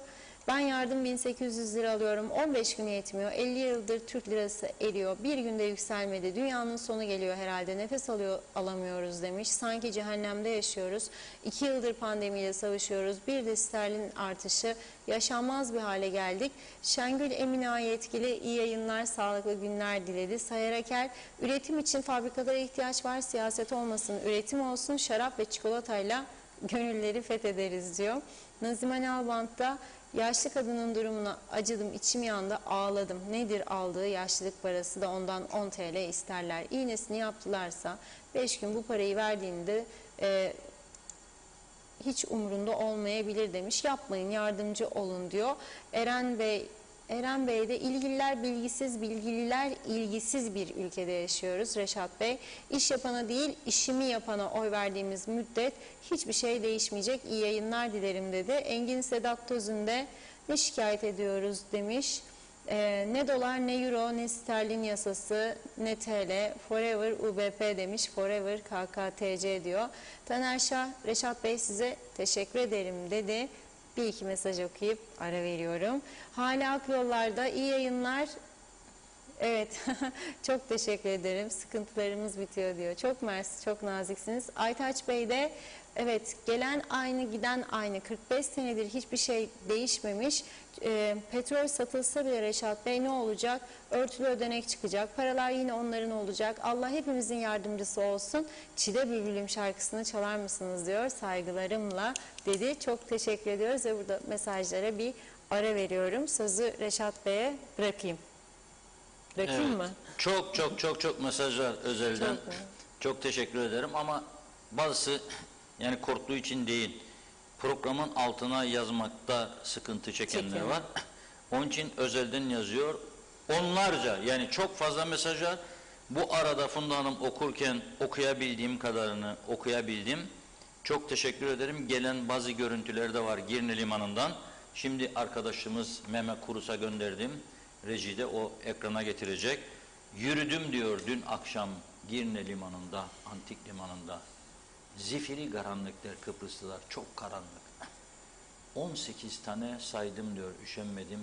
Ben yardım 1800 lira alıyorum. 15 gün yetmiyor. 50 yıldır Türk lirası eriyor. Bir günde yükselmedi. Dünyanın sonu geliyor herhalde. Nefes alamıyoruz demiş. Sanki cehennemde yaşıyoruz. 2 yıldır pandemiyle savaşıyoruz. Bir de sterlin artışı. Yaşanmaz bir hale geldik. Şengül Emine yetkili iyi yayınlar, sağlıklı günler diledi. Sayar Aker, üretim için fabrikalara ihtiyaç var. Siyaset olmasın, üretim olsun. Şarap ve çikolatayla gönülleri fethederiz diyor. Nazime Nalbant'ta yaşlı kadının durumuna acıdım, içim yandı, ağladım. Nedir aldığı yaşlılık parası da ondan 10 TL isterler. İğnesini yaptılarsa 5 gün bu parayı verdiğinde hiç umurunda olmayabilir demiş. Yapmayın, yardımcı olun diyor. Eren Bey de ilgililer bilgisiz, bilgililer ilgisiz bir ülkede yaşıyoruz. Reşat Bey, iş yapana değil işimi yapana oy verdiğimiz müddet hiçbir şey değişmeyecek. İyi yayınlar dilerim dedi. Engin Sedat Tözün de ne şikayet ediyoruz demiş. Ne dolar, ne euro, ne sterlin yasası, ne TL, forever UBP demiş. Forever KKTC diyor. Taner Şah, Reşat Bey size teşekkür ederim dedi. Bir iki mesaj okuyup ara veriyorum. Hala Ak Yollar'da iyi yayınlar. Evet, çok teşekkür ederim. Sıkıntılarımız bitiyor diyor. Çok mersi, çok naziksiniz. Aytaç Bey de evet, gelen aynı, giden aynı. 45 senedir hiçbir şey değişmemiş. Petrol satılsa bile Reşat Bey ne olacak? Örtülü ödenek çıkacak. Paralar yine onların olacak. Allah hepimizin yardımcısı olsun. Çile Bülbülüm şarkısını çalar mısınız diyor. Saygılarımla dedi. Çok teşekkür ediyoruz ve burada mesajlara bir ara veriyorum. Sözü Reşat Bey'e bırakayım. Bırakayım mı? Çok mesajlar özelden. Çok teşekkür ederim ama bazısı yani korktuğu için değil. Programın altına yazmakta sıkıntı çekenler var. Onun için özelden yazıyor. Onlarca yani çok fazla mesajlar. Bu arada Funda Hanım okurken okuyabildiğim kadarını okuyabildim. Çok teşekkür ederim. Gelen bazı görüntüler de var Girne Limanı'ndan. Şimdi arkadaşımız Mehmet Kurus'a gönderdim. Rejide o ekrana getirecek. Yürüdüm diyor dün akşam Girne Limanı'nda, antik limanında. Zifiri karanlık der Kıbrıslılar, çok karanlık. 18 tane saydım diyor, üşenmedim,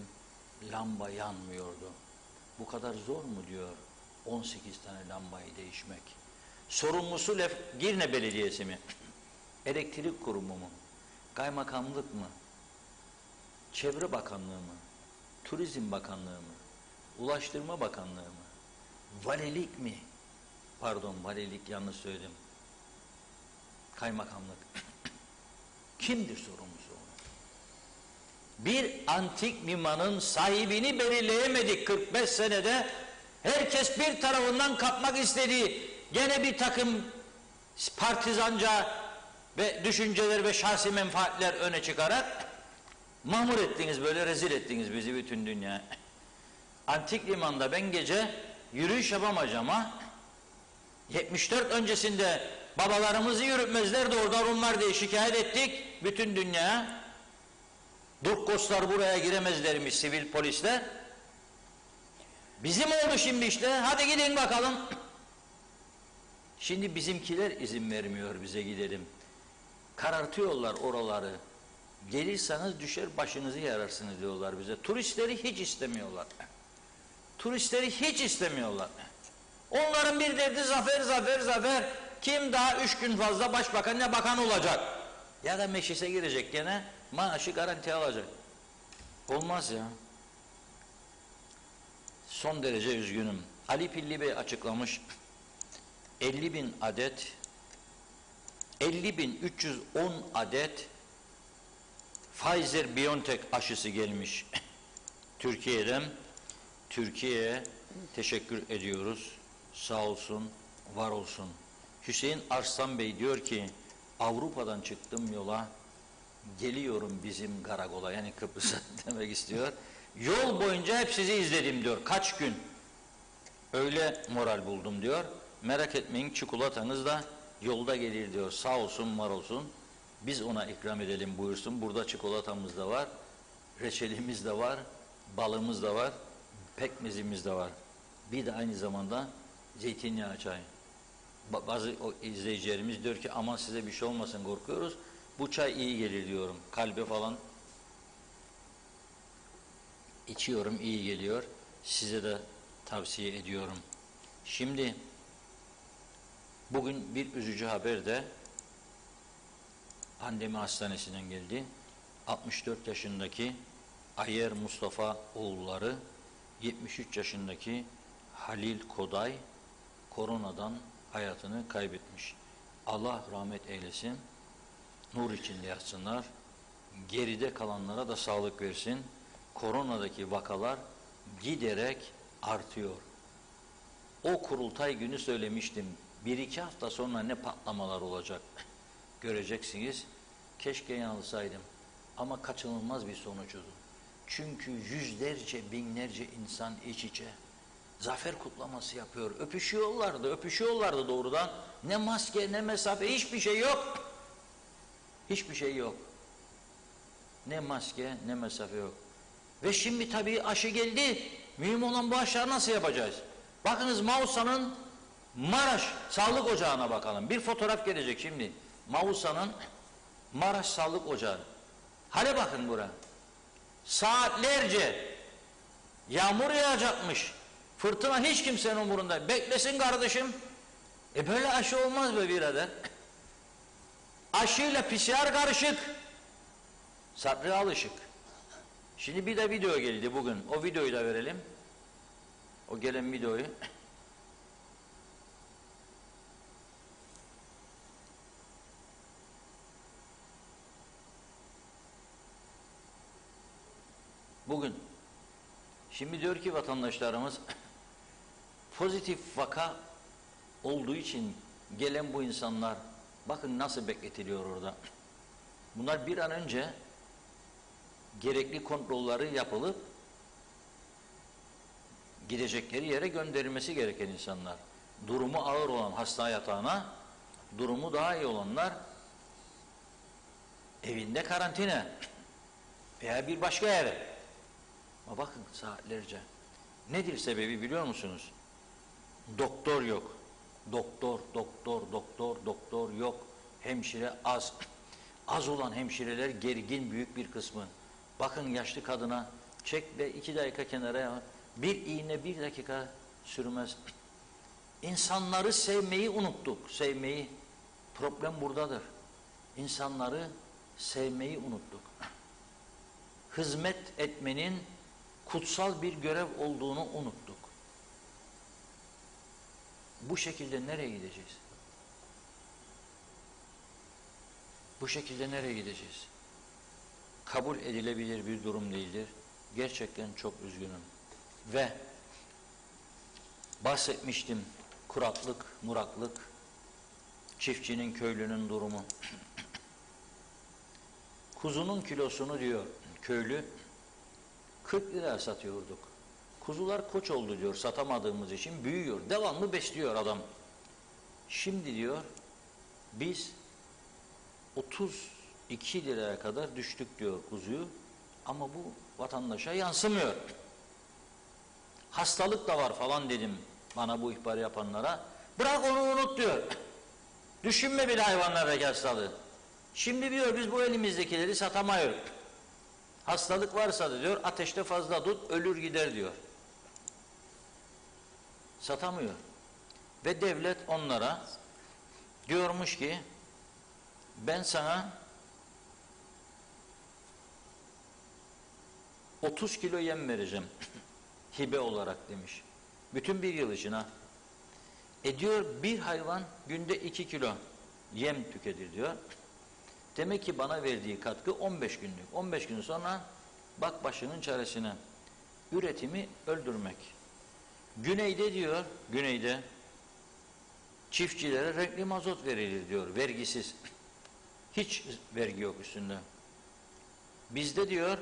lamba yanmıyordu. Bu kadar zor mu diyor 18 tane lambayı değişmek. Sorumlusu Girne Belediyesi mi? Elektrik Kurumu mu? Kaymakamlık mı? Çevre Bakanlığı mı? Turizm Bakanlığı mı? Ulaştırma Bakanlığı mı? Valilik mi? Pardon, valilik yanlış söyledim. Kaymakamlık. Kimdir sorumlusu onu? Bir antik limanın sahibini belirleyemedik 45 senede. Herkes bir tarafından kapmak istediği gene bir takım partizanca ve düşünceler ve şahsi menfaatler öne çıkarak mamur ettiniz, böyle rezil ettiniz bizi bütün dünya. Antik limanda ben gece yürüyüş yapamayacağım ama 74 öncesinde babalarımızı yürütmezlerdi orada Rumlar diye şikayet ettik bütün dünyaya. Durkoslar buraya giremezlermiş, sivil polisler. Bizim oldu şimdi işte, hadi gidin bakalım. Şimdi bizimkiler izin vermiyor bize gidelim. Karartıyorlar oraları. Gelirseniz düşer başınızı yararsınız diyorlar bize. Turistleri hiç istemiyorlar. Turistleri hiç istemiyorlar. Onların bir derdi zafer, zafer, zafer. Kim daha 3 gün fazla başbakan ya bakan olacak? Ya da meclise girecek gene, maaşı garanti alacak. Olmaz ya. Son derece üzgünüm. Ali Pilli Bey açıklamış. 50.000 adet 50.310 adet Pfizer-BioNTech aşısı gelmiş Türkiye'den. Türkiye'ye teşekkür ediyoruz. Sağ olsun, var olsun. Hüseyin Arslan Bey diyor ki Avrupa'dan çıktım yola, geliyorum bizim karakola, yani Kıbrıs'a demek istiyor. Yol boyunca hep sizi izledim diyor. Kaç gün? Öyle moral buldum diyor. Merak etmeyin, çikolatanız da yolda gelir diyor. Sağ olsun, var olsun. Biz ona ikram edelim buyursun. Burada çikolatamız da var, reçelimiz de var, balımız da var, pekmezimiz de var. Bir de aynı zamanda zeytinyağı çay. Bazı izleyicilerimiz diyor ki aman size bir şey olmasın, korkuyoruz. Bu çay iyi gelir diyorum. Kalbe falan İçiyorum, iyi geliyor. Size de tavsiye ediyorum. Şimdi bugün bir üzücü haber de pandemi hastanesinden geldi. 64 yaşındaki Ayer Mustafa oğulları, 73 yaşındaki Halil Koday koronadan hayatını kaybetmiş. Allah rahmet eylesin, nur içinde yatsınlar. Geride kalanlara da sağlık versin. Koronadaki vakalar giderek artıyor. O kurultay günü söylemiştim. 1-2 hafta sonra ne patlamalar olacak göreceksiniz. Keşke yanılsaydım. Ama kaçınılmaz bir sonucudu. Çünkü yüzlerce, binlerce insan iç içe zafer kutlaması yapıyor. Öpüşüyorlardı doğrudan. Ne maske, ne mesafe, hiçbir şey yok. Hiçbir şey yok. Ne maske, ne mesafe yok. Ve şimdi tabii aşı geldi. Mühim olan bu aşıları nasıl yapacağız? Bakınız Mausa'nın Maraş Sağlık Ocağı'na bakalım. Bir fotoğraf gelecek şimdi. Mausa'nın Maraş Sağlık Ocağı. Hadi bakın buraya. Saatlerce yağmur yağacakmış. Fırtına hiç kimsenin umurunda. Beklesin kardeşim. Böyle aşı olmaz be birader. Aşıyla PCR karışık. Sabrı alışık. Şimdi bir de video geldi bugün. O videoyu da verelim. O gelen videoyu. Bugün. Şimdi diyor ki vatandaşlarımız pozitif vaka olduğu için gelen bu insanlar bakın nasıl bekletiliyor orada. Bunlar bir an önce gerekli kontrolleri yapılıp gidecekleri yere gönderilmesi gereken insanlar. Durumu ağır olan hasta yatağına, durumu daha iyi olanlar evinde karantina veya bir başka yere. Ama bakın saatlerce. Nedir sebebi biliyor musunuz? Doktor yok. Doktor yok. Hemşire az. Az olan hemşireler gergin büyük bir kısmı. Bakın yaşlı kadına çek ve 2 dakika kenara, bir iğne 1 dakika sürmez. İnsanları sevmeyi unuttuk. Sevmeyi. Problem buradadır. İnsanları sevmeyi unuttuk. Hizmet etmenin kutsal bir görev olduğunu unuttuk. Bu şekilde nereye gideceğiz? Bu şekilde nereye gideceğiz? Kabul edilebilir bir durum değildir. Gerçekten çok üzgünüm. Ve bahsetmiştim kuraklık, muraklık, çiftçinin, köylünün durumu. Kuzunun kilosunu diyor köylü 40 liraya satıyorduk. Kuzular koç oldu diyor, satamadığımız için büyüyor. Devamlı besliyor adam. Şimdi diyor biz 32 liraya kadar düştük diyor kuzuyu. Ama bu vatandaşa yansımıyor. Hastalık da var falan dedim bana bu ihbarı yapanlara. Bırak onu unut diyor. Düşünme bile hayvanlardaki hastalığı. Şimdi diyor biz bu elimizdekileri satamıyoruz. Hastalık varsa da diyor ateşte fazla tut ölür gider diyor. Satamıyor. Ve devlet onlara diyormuş ki ben sana 30 kilo yem vereceğim hibe olarak demiş. Bütün bir yıl için ha. Diyor bir hayvan günde 2 kilo yem tüketir diyor. Demek ki bana verdiği katkı 15 günlük. 15 gün sonra bak başının çaresine. Üretimi öldürmek. Güneyde diyor, güneyde çiftçilere renkli mazot verilir diyor, vergisiz. Hiç vergi yok üstünde. Bizde diyor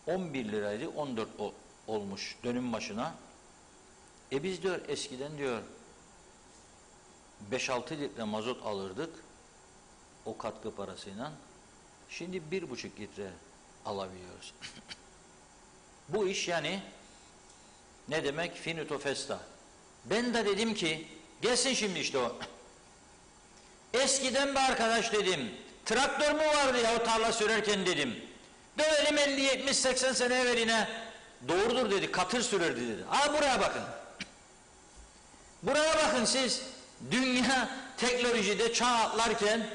11 liraydı, 14 olmuş dönüm başına. Biz diyor eskiden diyor 5-6 litre mazot alırdık o katkı parasıyla. Şimdi 1,5 litre alabiliyoruz. Bu iş yani ne demek? Finito festa. Ben de dedim ki gelsin şimdi işte o. Eskiden bir arkadaş dedim traktör mü vardı ya o tarla sürerken dedim. Dönelim 50, 70, 80 sene evveline. Doğrudur dedi, katır sürerdi dedi. Ha buraya bakın. Buraya bakın siz. Dünya teknolojide çağ atlarken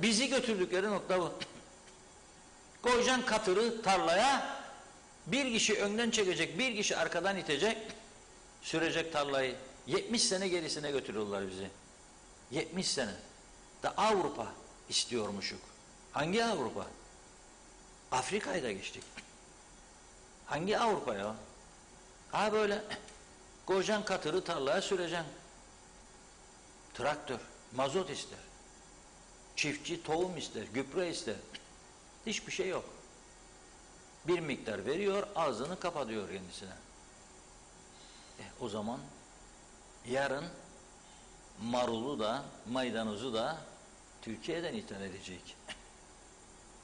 bizi götürdükleri nokta bu. Koyacaksın katırı tarlaya, bir kişi önden çekecek, bir kişi arkadan itecek, sürecek tarlayı. 70 sene gerisine götürüyorlar bizi. 70 sene. Da Avrupa istiyormuşuk. Hangi Avrupa? Afrika'ya da geçtik. Hangi Avrupa ya? Ha böyle koyacaksın katırı tarlaya süreceksin. Traktör, mazot ister. Çiftçi tohum ister, gübre ister. Hiçbir şey yok. Bir miktar veriyor, ağzını kapatıyor kendisine. O zaman yarın marulu da, maydanozu da Türkiye'den ithal edecek.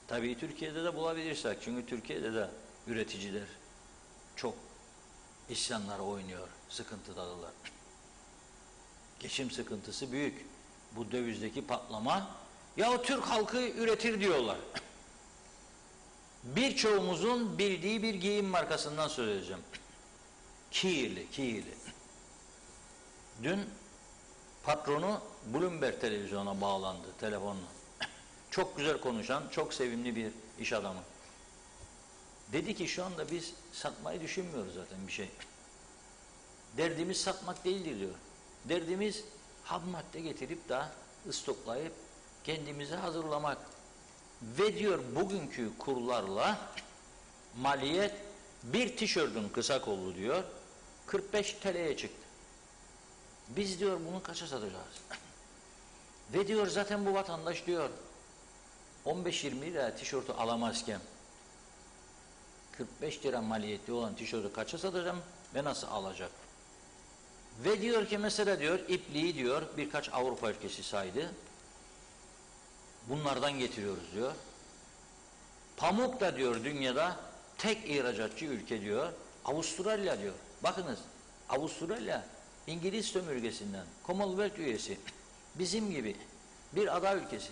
Tabii Türkiye'de de bulabilirsek, çünkü Türkiye'de de üreticiler çok isyanlara oynuyor, sıkıntıdalar. Geçim sıkıntısı büyük. Bu dövizdeki patlama, ya o Türk halkı üretir diyorlar. Birçoğumuzun bildiği bir giyim markasından söyleyeceğim. Kiili. Dün patronu Bloomberg televizyona bağlandı telefonla. Çok güzel konuşan, çok sevimli bir iş adamı. Dedi ki şu anda biz satmayı düşünmüyoruz zaten bir şey. Derdimiz satmak değildir diyor. Derdimiz ham madde getirip de stoklayıp kendimizi hazırlamak. Ve diyor bugünkü kurlarla maliyet bir tişörtün kısa kollu diyor 45 TL'ye çıktı. Biz diyor bunu kaça satacağız? Ve diyor zaten bu vatandaş diyor 15-20 lira tişörtü alamazken 45 lira maliyetli olan tişörtü kaça satacağım ve nasıl alacak? Ve diyor ki mesela diyor ipliği diyor birkaç Avrupa ülkesi saydı. Bunlardan getiriyoruz diyor. Pamuk da diyor dünyada tek ihracatçı ülke diyor. Avustralya diyor. Bakınız Avustralya İngiliz sömürgesinden Commonwealth üyesi. Bizim gibi bir ada ülkesi.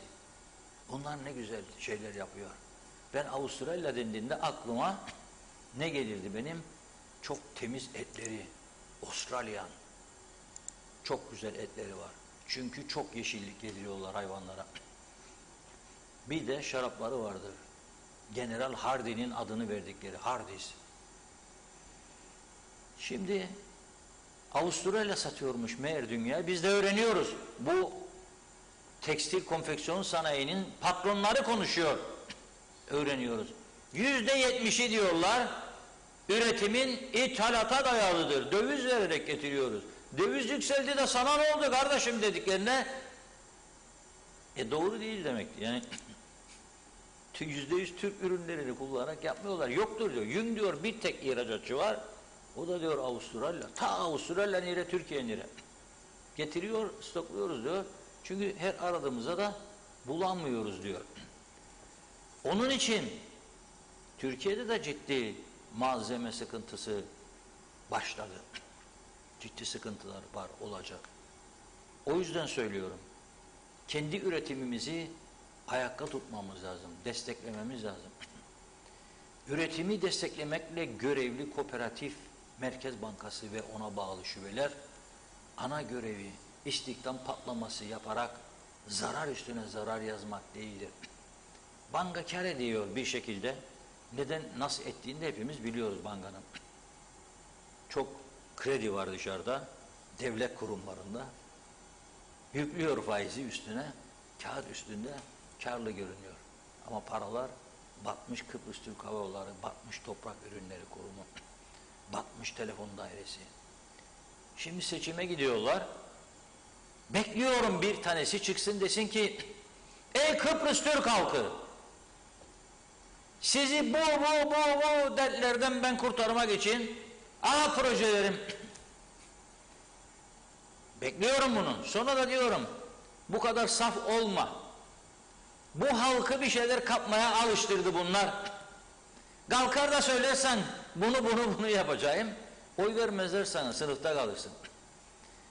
Onlar ne güzel şeyler yapıyor. Ben Avustralya dendiğinde aklıma ne gelirdi benim? Çok temiz etleri. Avustralyan. Çok güzel etleri var. Çünkü çok yeşillik yediriyorlar hayvanlara. Bir de şarapları vardır. General Hardy'nin adını verdikleri Hardy's. Şimdi Avustralya satıyormuş meğer dünya. Biz de öğreniyoruz. Bu tekstil konfeksiyon sanayinin patronları konuşuyor. Öğreniyoruz. %70'i diyorlar üretimin ithalata dayalıdır. Döviz vererek getiriyoruz. Döviz yükseldi de sana ne oldu kardeşim dediklerine doğru değil demekti. Yani %100 Türk ürünlerini kullanarak yapmıyorlar. Yoktur diyor. Yün diyor bir tek ihracatçı var. O da diyor Avustralya. Ta Avustralya nere Türkiye nere. Getiriyor, stokluyoruz diyor. Çünkü her aradığımızda da bulamıyoruz diyor. Onun için Türkiye'de de ciddi malzeme sıkıntısı başladı. Ciddi sıkıntılar var, olacak. O yüzden söylüyorum. Kendi üretimimizi ayakta tutmamız lazım, desteklememiz lazım. Üretimi desteklemekle görevli kooperatif, Merkez Bankası ve ona bağlı şubeler ana görevi istihdam patlaması yaparak zarar üstüne zarar yazmak değildir. Banka kar ediyor bir şekilde. Neden, nasıl ettiğini de hepimiz biliyoruz bankanın. Çok kredi var dışarıda, devlet kurumlarında. Yüklüyor faizi üstüne, kağıt üstünde karlı görünüyor. Ama paralar batmış Kıbrıs Türk Hava Yolları, batmış Toprak Ürünleri Kurumu, batmış Telefon Dairesi. Şimdi seçime gidiyorlar. Bekliyorum bir tanesi çıksın desin ki ey Kıbrıs Türk halkı, sizi bu dertlerden ben kurtarmak için projelerim. Bekliyorum bunu. Sonra da diyorum bu kadar saf olma. Bu halkı bir şeyler kapmaya alıştırdı bunlar. Kalkar da söylersen bunu yapacağım. Oy vermezler sana, sınıfta kalırsın.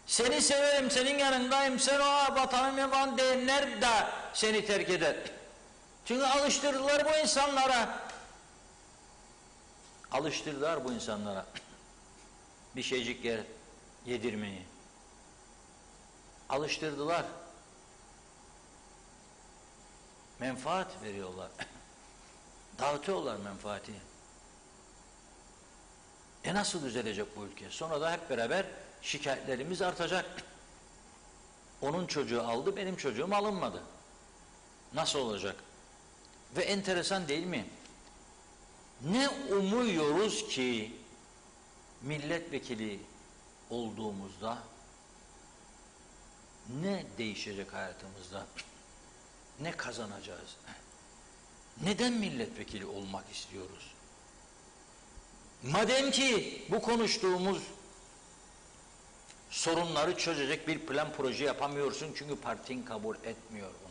Seni severim, senin yanındayım, sen o vatanım yapan diyenler de seni terk eder. Çünkü alıştırdılar bu insanlara. Alıştırdılar bu insanlara bir şeycik yedirmeyi. Alıştırdılar. Menfaat veriyorlar. Dağıtıyorlar menfaati. Nasıl düzelecek bu ülke? Sonra da hep beraber şikayetlerimiz artacak. Onun çocuğu aldı, benim çocuğum alınmadı. Nasıl olacak? Ve enteresan değil mi? Ne umuyoruz ki milletvekili olduğumuzda ne değişecek hayatımızda? Ne kazanacağız? Neden milletvekili olmak istiyoruz? Madem ki bu konuştuğumuz sorunları çözecek bir plan proje yapamıyorsun çünkü partin kabul etmiyor bunu.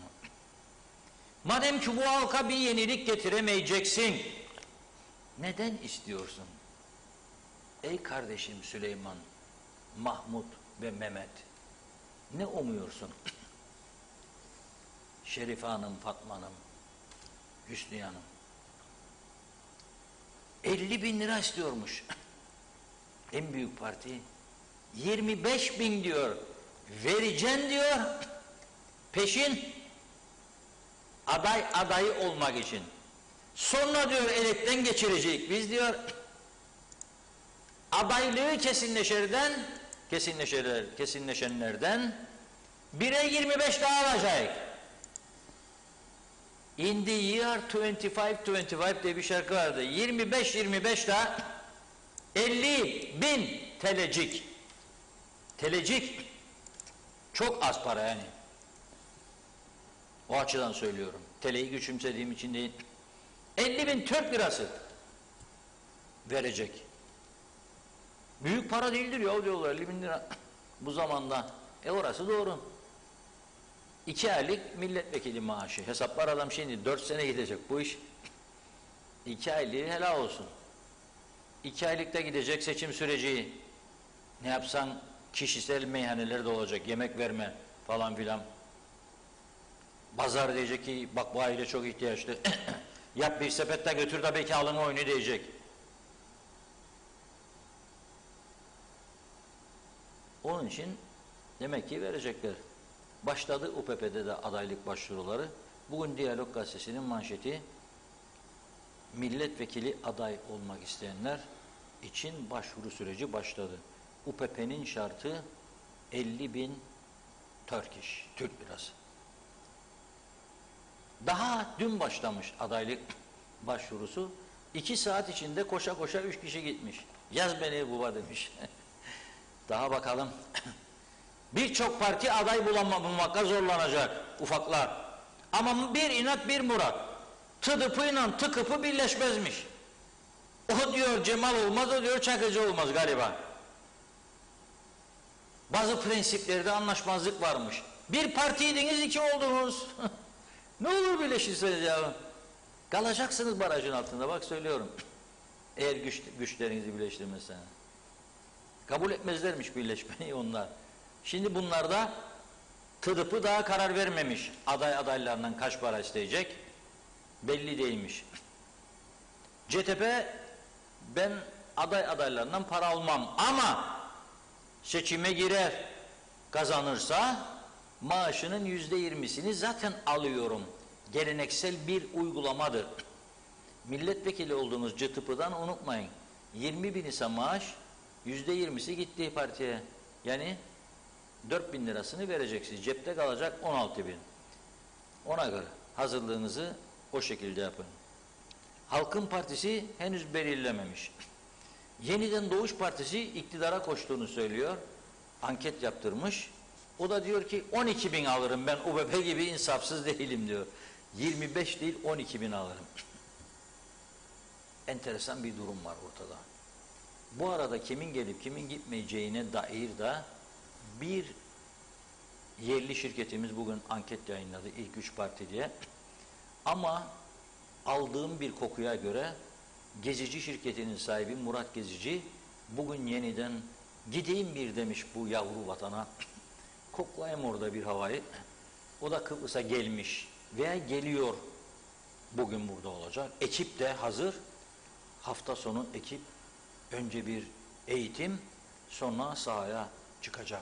Madem ki bu halka bir yenilik getiremeyeceksin, neden istiyorsun? Ey kardeşim Süleyman, Mahmut ve Mehmet, ne umuyorsun? Şerife Hanım, Fatma Hanım, Hüsnü Hanım. 50.000 lira istiyormuş. En büyük parti 25.000 diyor. Vereceğim diyor. Peşin adayı olmak için. Sonra diyor elekten geçirecek biz diyor. Adaylığı kesinleşenlerden 1'e 25 daha alacak. In the year 25 diye bir şarkı vardı. 25 daha 50.000 telecik. Telecik çok az para yani. O açıdan söylüyorum. Teleyi küçümsediğim için değil. 50.000 Türk lirası verecek. Büyük para değildir ya diyorlar 50.000 lira bu zamanda. Orası doğru. 2 aylık milletvekili maaşı. Hesaplar adam şimdi 4 sene gidecek bu iş. 2 aylığı helal olsun. 2 aylıkta gidecek seçim süreci. Ne yapsan kişisel meyhanelerde olacak. Yemek verme falan filan. Pazar diyecek ki bak bu aile çok ihtiyaçlı. Yap bir sepette götür de belki alın oyunu diyecek. Onun için demek ki verecekler. Başladı UPP'de de adaylık başvuruları. Bugün Diyalog Gazetesi'nin manşeti milletvekili aday olmak isteyenler için başvuru süreci başladı. UPP'nin şartı 50.000 Türk lirası. Daha dün başlamış adaylık başvurusu. 2 saat içinde koşa koşa 3 kişi gitmiş. Yaz beni baba demiş. Daha bakalım. Birçok parti aday bulmakta zorlanacak ufaklar. Ama bir inat bir murat. Tıdıpıyla tıkıpı birleşmezmiş. O diyor Cemal olmaz, o diyor Çakıcı olmaz galiba. Bazı prensiplerde anlaşmazlık varmış. Bir partiydiniz 2 oldunuz. Ne olur birleşirseniz ya. Kalacaksınız barajın altında bak söylüyorum. Eğer güçlerinizi birleştirmezseniz. Kabul etmezlermiş birleşmeyi onlar. Şimdi bunlarda Tıdıp'ı daha karar vermemiş. Adaylarından kaç para isteyecek? Belli değilmiş. CTP ben adaylarından para almam ama seçime girer kazanırsa maaşının %20'sini zaten alıyorum. Geleneksel bir uygulamadır. Milletvekili olduğumuz CTP'dan unutmayın. 20.000 ise maaş %20'si gittiği partiye. Yani 4.000 lirasını vereceksiniz. Cepte kalacak 16.000. Ona göre hazırlığınızı o şekilde yapın. Halkın Partisi henüz belirlememiş. Yeniden Doğuş Partisi iktidara koştuğunu söylüyor. Anket yaptırmış. O da diyor ki 12.000 alırım ben UBP gibi insafsız değilim diyor. 25 değil 12.000 alırım. Enteresan bir durum var ortada. Bu arada kimin gelip kimin gitmeyeceğine dair de bir yerli şirketimiz bugün anket yayınladı ilk 3 parti diye. Ama aldığım bir kokuya göre Gezici şirketinin sahibi Murat Gezici bugün yeniden gideyim bir demiş bu yavru vatana. Koklayayım orada bir havayı. O da Kıbrıs'a gelmiş veya geliyor. bugün burada olacak. Ekip de hazır. Hafta sonu ekip önce bir eğitim, sonra sahaya çıkacak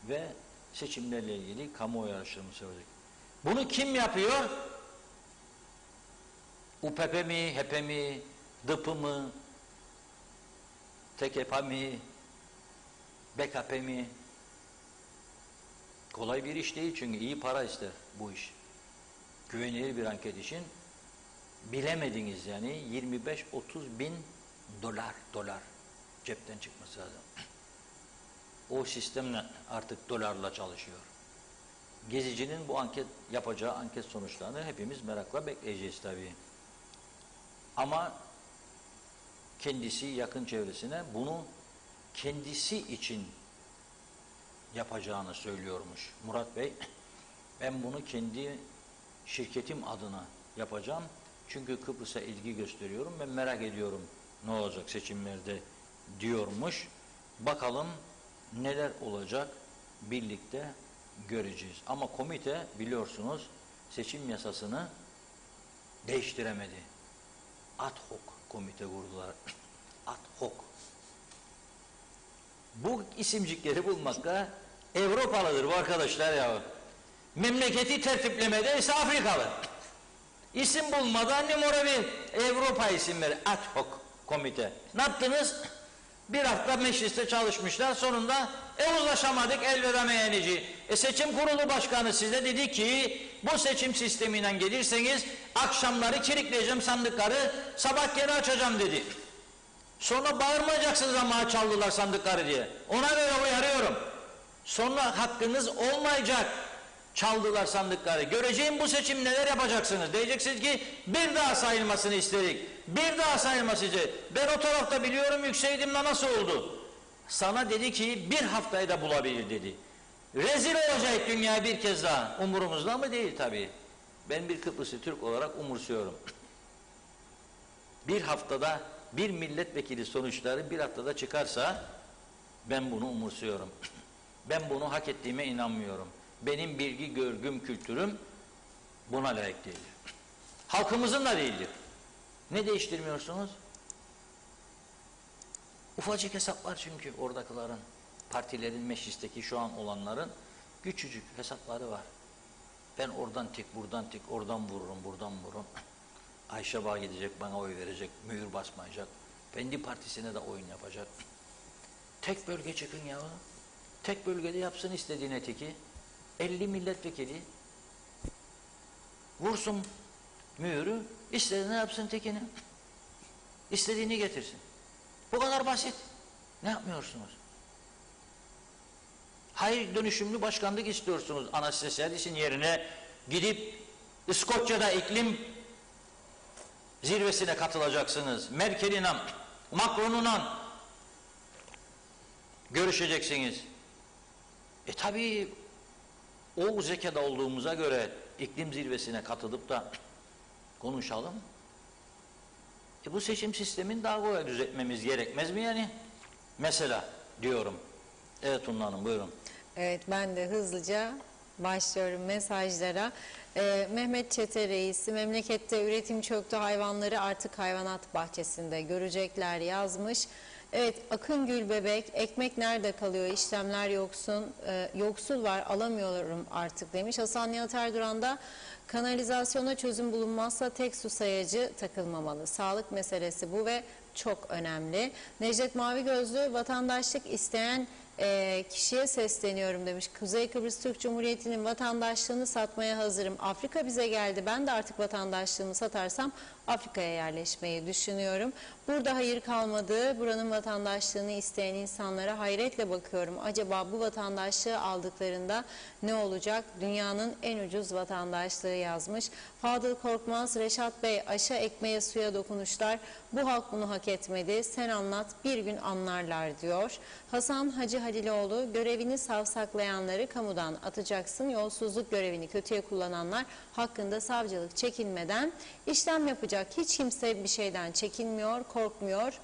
ve seçimlerle ilgili kamuoyu araştırması yapacak. Bunu kim yapıyor? UPP mi, HP mi, DP mı, TKP mi, BKP mi? Kolay bir iş değil çünkü iyi para ister bu iş. Güvenilir bir anket için bilemediniz yani 25-30 bin dolar cepten çıkması lazım. O sistemle artık dolarla çalışıyor. Gezici'nin bu yapacağı anket sonuçlarını hepimiz merakla bekleyeceğiz tabii. Ama kendisi yakın çevresine bunu kendisi için yapacağını söylüyormuş Murat Bey. Ben bunu kendi şirketim adına yapacağım. Çünkü Kıbrıs'a ilgi gösteriyorum ve merak ediyorum ne olacak seçimlerde diyormuş. Bakalım neler olacak birlikte göreceğiz. Ama komite biliyorsunuz seçim yasasını değiştiremedi. Ad hoc komite kurdular. Ad hoc. Bu isimcikleri bulmakta Avrupalıdır bu arkadaşlar ya. Memleketi tertiplemede ise Afrikalı. İsim bulmadan numara bir Avrupa isimleri. Ad hoc komite. Ne yaptınız? Bir hafta mecliste çalışmışlar. Sonunda uzlaşamadık elveda meyhaneci. Seçim kurulu başkanı size dedi ki bu seçim sistemiyle gelirseniz akşamları kilitleyeceğim sandıkları, sabah geri açacağım dedi. Sonra bağırmayacaksınız ama çaldılar sandıkları diye. Ona göre uyarıyorum. Sonra hakkınız olmayacak. Çaldılar sandıkları. Göreceğim bu seçim neler yapacaksınız. Diyeceksiniz ki bir daha sayılmasını istedik. Bir daha sayılması için. Ben o tarafta biliyorum yükseğimle nasıl oldu. Sana dedi ki bir haftayı da bulabilir dedi. Rezil olacak dünya bir kez daha. Umurumuzda mı değil tabii. Ben bir Kıbrıslı Türk olarak umursuyorum. Bir haftada bir milletvekili sonuçları bir haftada çıkarsa ben bunu umursuyorum. Ben bunu hak ettiğime inanmıyorum. Benim bilgi, görgüm, kültürüm buna layık değildir. Halkımızın da değildir. Ne değiştirmiyorsunuz? Ufacık hesaplar çünkü oradakilerin, partilerin, meclisteki şu an olanların küçücük hesapları var. Ben oradan tik, buradan tik, oradan vururum, buradan vururum. Ayşe Bağ gidecek, bana oy verecek, mühür basmayacak. Kendi partisine de oyun yapacak. Tek bölge çıkın ya. Tek bölgede yapsın istediğine teki. 50 milletvekili vursun mühürü, istediğini yapsın tekini. İstediğini getirsin. Bu kadar basit. Ne yapmıyorsunuz? Hayır, dönüşümlü başkanlık istiyorsunuz. Anastasiadis'in yerine gidip İskoçya'da iklim zirvesine katılacaksınız. Merkel'inle, Macron'unla görüşeceksiniz. Tabii o zekada olduğumuza göre iklim zirvesine katılıp da konuşalım. Bu seçim sistemini daha kolay düzeltmemiz gerekmez mi yani? Mesela diyorum. Evet Tunla Hanım, buyurun. Evet, ben de hızlıca başlıyorum mesajlara. Mehmet Çete Reisi, memlekette üretim çöktü, hayvanları artık hayvanat bahçesinde görecekler yazmış. Evet, Akın Gülbebek, ekmek nerede kalıyor, işlemler yoksul var, alamıyorum artık demiş. Hasan Nihat Erduran da kanalizasyona çözüm bulunmazsa tek su sayacı takılmamalı. Sağlık meselesi bu ve çok önemli. Necdet Mavigözlü, vatandaşlık isteyen kişiye sesleniyorum demiş. Kuzey Kıbrıs Türk Cumhuriyeti'nin vatandaşlığını satmaya hazırım. Afrika bize geldi. Ben de artık vatandaşlığımı satarsam Afrika'ya yerleşmeyi düşünüyorum. Burada hayır kalmadı. Buranın vatandaşlığını isteyen insanlara hayretle bakıyorum. Acaba bu vatandaşlığı aldıklarında ne olacak? Dünyanın en ucuz vatandaşlığı yazmış. Fadıl Korkmaz, Reşat Bey, aşa ekmeğe suya dokunuşlar. Bu halk bunu hak etmedi. Sen anlat, bir gün anlarlar diyor. Hasan Hacı Haliloğlu, görevini savsaklayanları kamudan atacaksın. Yolsuzluk görevini kötüye kullananlar hakkında savcılık çekinmeden işlem yapacak. Hiç kimse bir şeyden çekinmiyor, korkmuyor.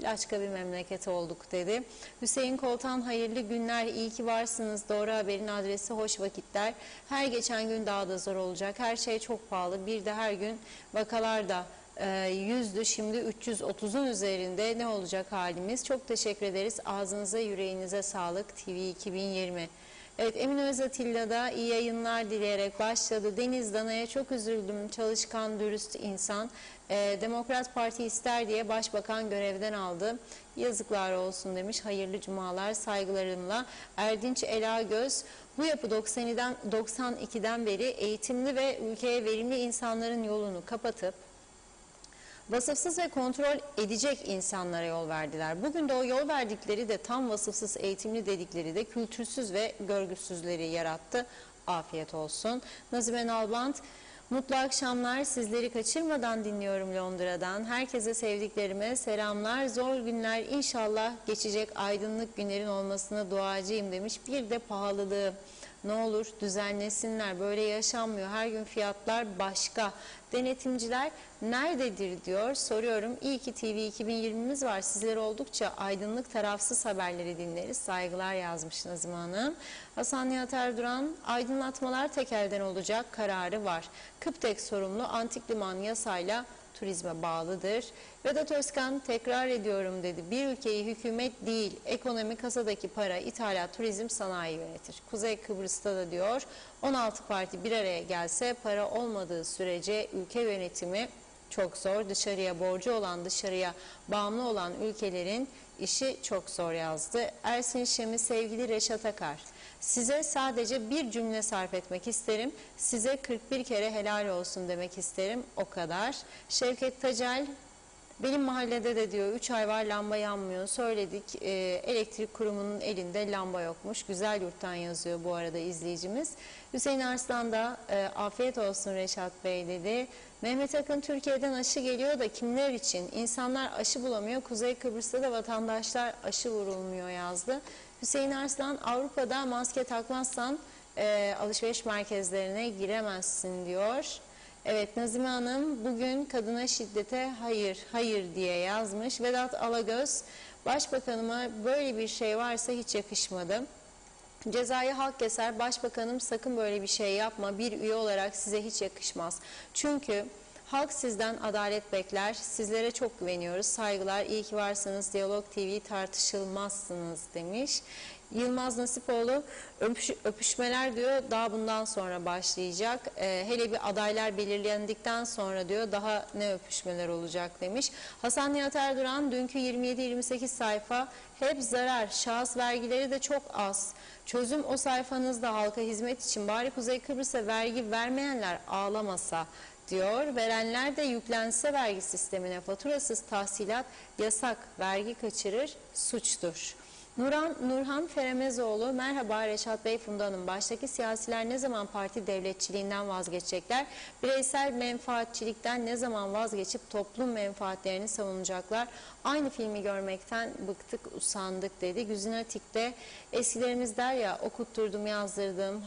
Başka bir memleket olduk dedi. Hüseyin Koltan hayırlı günler, iyi ki varsınız. Doğru Haber'in adresi hoş vakitler. Her geçen gün daha da zor olacak. Her şey çok pahalı. Bir de her gün vakalar da 100'dü, şimdi 330'un üzerinde. Ne olacak halimiz? Çok teşekkür ederiz. Ağzınıza yüreğinize sağlık. TV 2020. Evet, Emine Özatilla da iyi yayınlar dileyerek başladı. Deniz Dana'ya çok üzüldüm. Çalışkan, dürüst insan. Demokrat Parti ister diye başbakan görevden aldı. Yazıklar olsun demiş. Hayırlı cumalar, saygılarımla. Erdinç Elagöz, bu yapı 92'den beri eğitimli ve ülkeye verimli insanların yolunu kapatıp vasıfsız ve kontrol edecek insanlara yol verdiler. Bugün de o yol verdikleri de tam vasıfsız eğitimli dedikleri de kültürsüz ve görgüsüzleri yarattı. Afiyet olsun. Nazime Nalbant, mutlu akşamlar, sizleri kaçırmadan dinliyorum Londra'dan. Herkese sevdiklerime selamlar. Zor günler inşallah geçecek, aydınlık günlerin olmasına duacıyım demiş. Bir de pahalılığı. Ne olur düzenlesinler, böyle yaşanmıyor, her gün fiyatlar başka. Denetimciler nerededir diyor, soruyorum. İyi ki TV 2020'miz var, sizleri oldukça aydınlık, tarafsız haberleri dinleriz. Saygılar yazmış Nazım Hanım. Hasan Nihat Erduran, aydınlatmalar tek elden olacak kararı var. Kıptek sorumlu, antik liman yasayla turizme bağlıdır. Vedat Özkan, tekrar ediyorum dedi. Bir ülkeyi hükümet değil, ekonomi, kasadaki para, ithalat, turizm, sanayi yönetir. Kuzey Kıbrıs'ta da diyor, 16 parti bir araya gelse para olmadığı sürece ülke yönetimi çok zor. Dışarıya borcu olan, dışarıya bağımlı olan ülkelerin işi çok zor yazdı. Ersin Şemi, sevgili Reşat Akar, size sadece bir cümle sarf etmek isterim. Size 41 kere helal olsun demek isterim. O kadar. Şevket Tacel, benim mahallede de diyor 3 ay var lamba yanmıyor. Söyledik, elektrik kurumunun elinde lamba yokmuş. Güzel Yurt'tan yazıyor bu arada izleyicimiz. Hüseyin Arslan da afiyet olsun Reşat Bey dedi. Mehmet Akın, Türkiye'den aşı geliyor da kimler için? İnsanlar aşı bulamıyor. Kuzey Kıbrıs'ta da vatandaşlar aşı vurulmuyor yazdı. Hüseyin Arslan, Avrupa'da maske takmazsan alışveriş merkezlerine giremezsin diyor. Evet, Nazime Hanım bugün kadına şiddete hayır, hayır diye yazmış. Vedat Alagöz, başbakanıma böyle bir şey varsa hiç yakışmadı. Cezayı halk keser, başbakanım sakın böyle bir şey yapma, bir üye olarak size hiç yakışmaz. Çünkü halk sizden adalet bekler, sizlere çok güveniyoruz, saygılar, iyi ki varsınız, Diyalog TV tartışılmazsınız demiş. Yılmaz Nasipoğlu, öpüşmeler diyor daha bundan sonra başlayacak. Hele bir adaylar belirlendikten sonra diyor daha ne öpüşmeler olacak demiş. Hasan Nihat Erduran, dünkü 27-28 sayfa hep zarar, şahıs vergileri de çok az. Çözüm o sayfanızda halka hizmet için, bari Kuzey Kıbrıs'a vergi vermeyenler ağlamasa diyor. Verenler de yüklense vergi sistemine, faturasız tahsilat yasak, vergi kaçırır, suçtur. Nurhan Feremezoğlu, merhaba Reşat Bey, Funda Hanım, baştaki siyasiler ne zaman parti devletçiliğinden vazgeçecekler? Bireysel menfaatçilikten ne zaman vazgeçip toplum menfaatlerini savunacaklar? Aynı filmi görmekten bıktık, usandık dedi. Güzin Atik'te eskilerimiz der ya, okutturdum, yazdırdım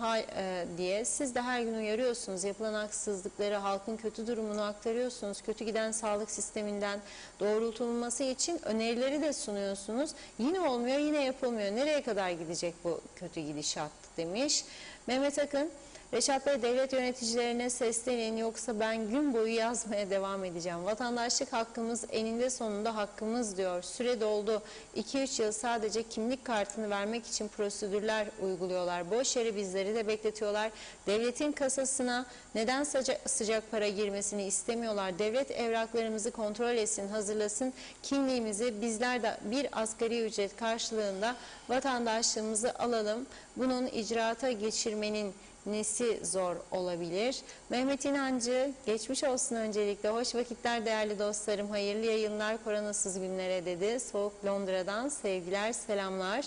diye. Siz de her gün uyarıyorsunuz. Yapılan haksızlıkları, halkın kötü durumunu aktarıyorsunuz. Kötü giden sağlık sisteminden doğrultulması için önerileri de sunuyorsunuz. Yine olmuyor, yine yapılmıyor. Nereye kadar gidecek bu kötü gidişat demiş. Mehmet Akın, Reşat Bey, devlet yöneticilerine seslenin, yoksa ben gün boyu yazmaya devam edeceğim. Vatandaşlık hakkımız eninde sonunda hakkımız diyor. Süre doldu. 2-3 yıl sadece kimlik kartını vermek için prosedürler uyguluyorlar. Boş yere bizleri de bekletiyorlar. Devletin kasasına neden sıcak para girmesini istemiyorlar. Devlet evraklarımızı kontrol etsin, hazırlasın. Kimliğimizi bizler de bir asgari ücret karşılığında vatandaşlığımızı alalım. Bunun icraata geçirmenin nesi zor olabilir? Mehmet İnancı, geçmiş olsun öncelikle. Hoş vakitler değerli dostlarım. Hayırlı yayınlar, koronasız günlere dedi. Soğuk Londra'dan sevgiler, selamlar.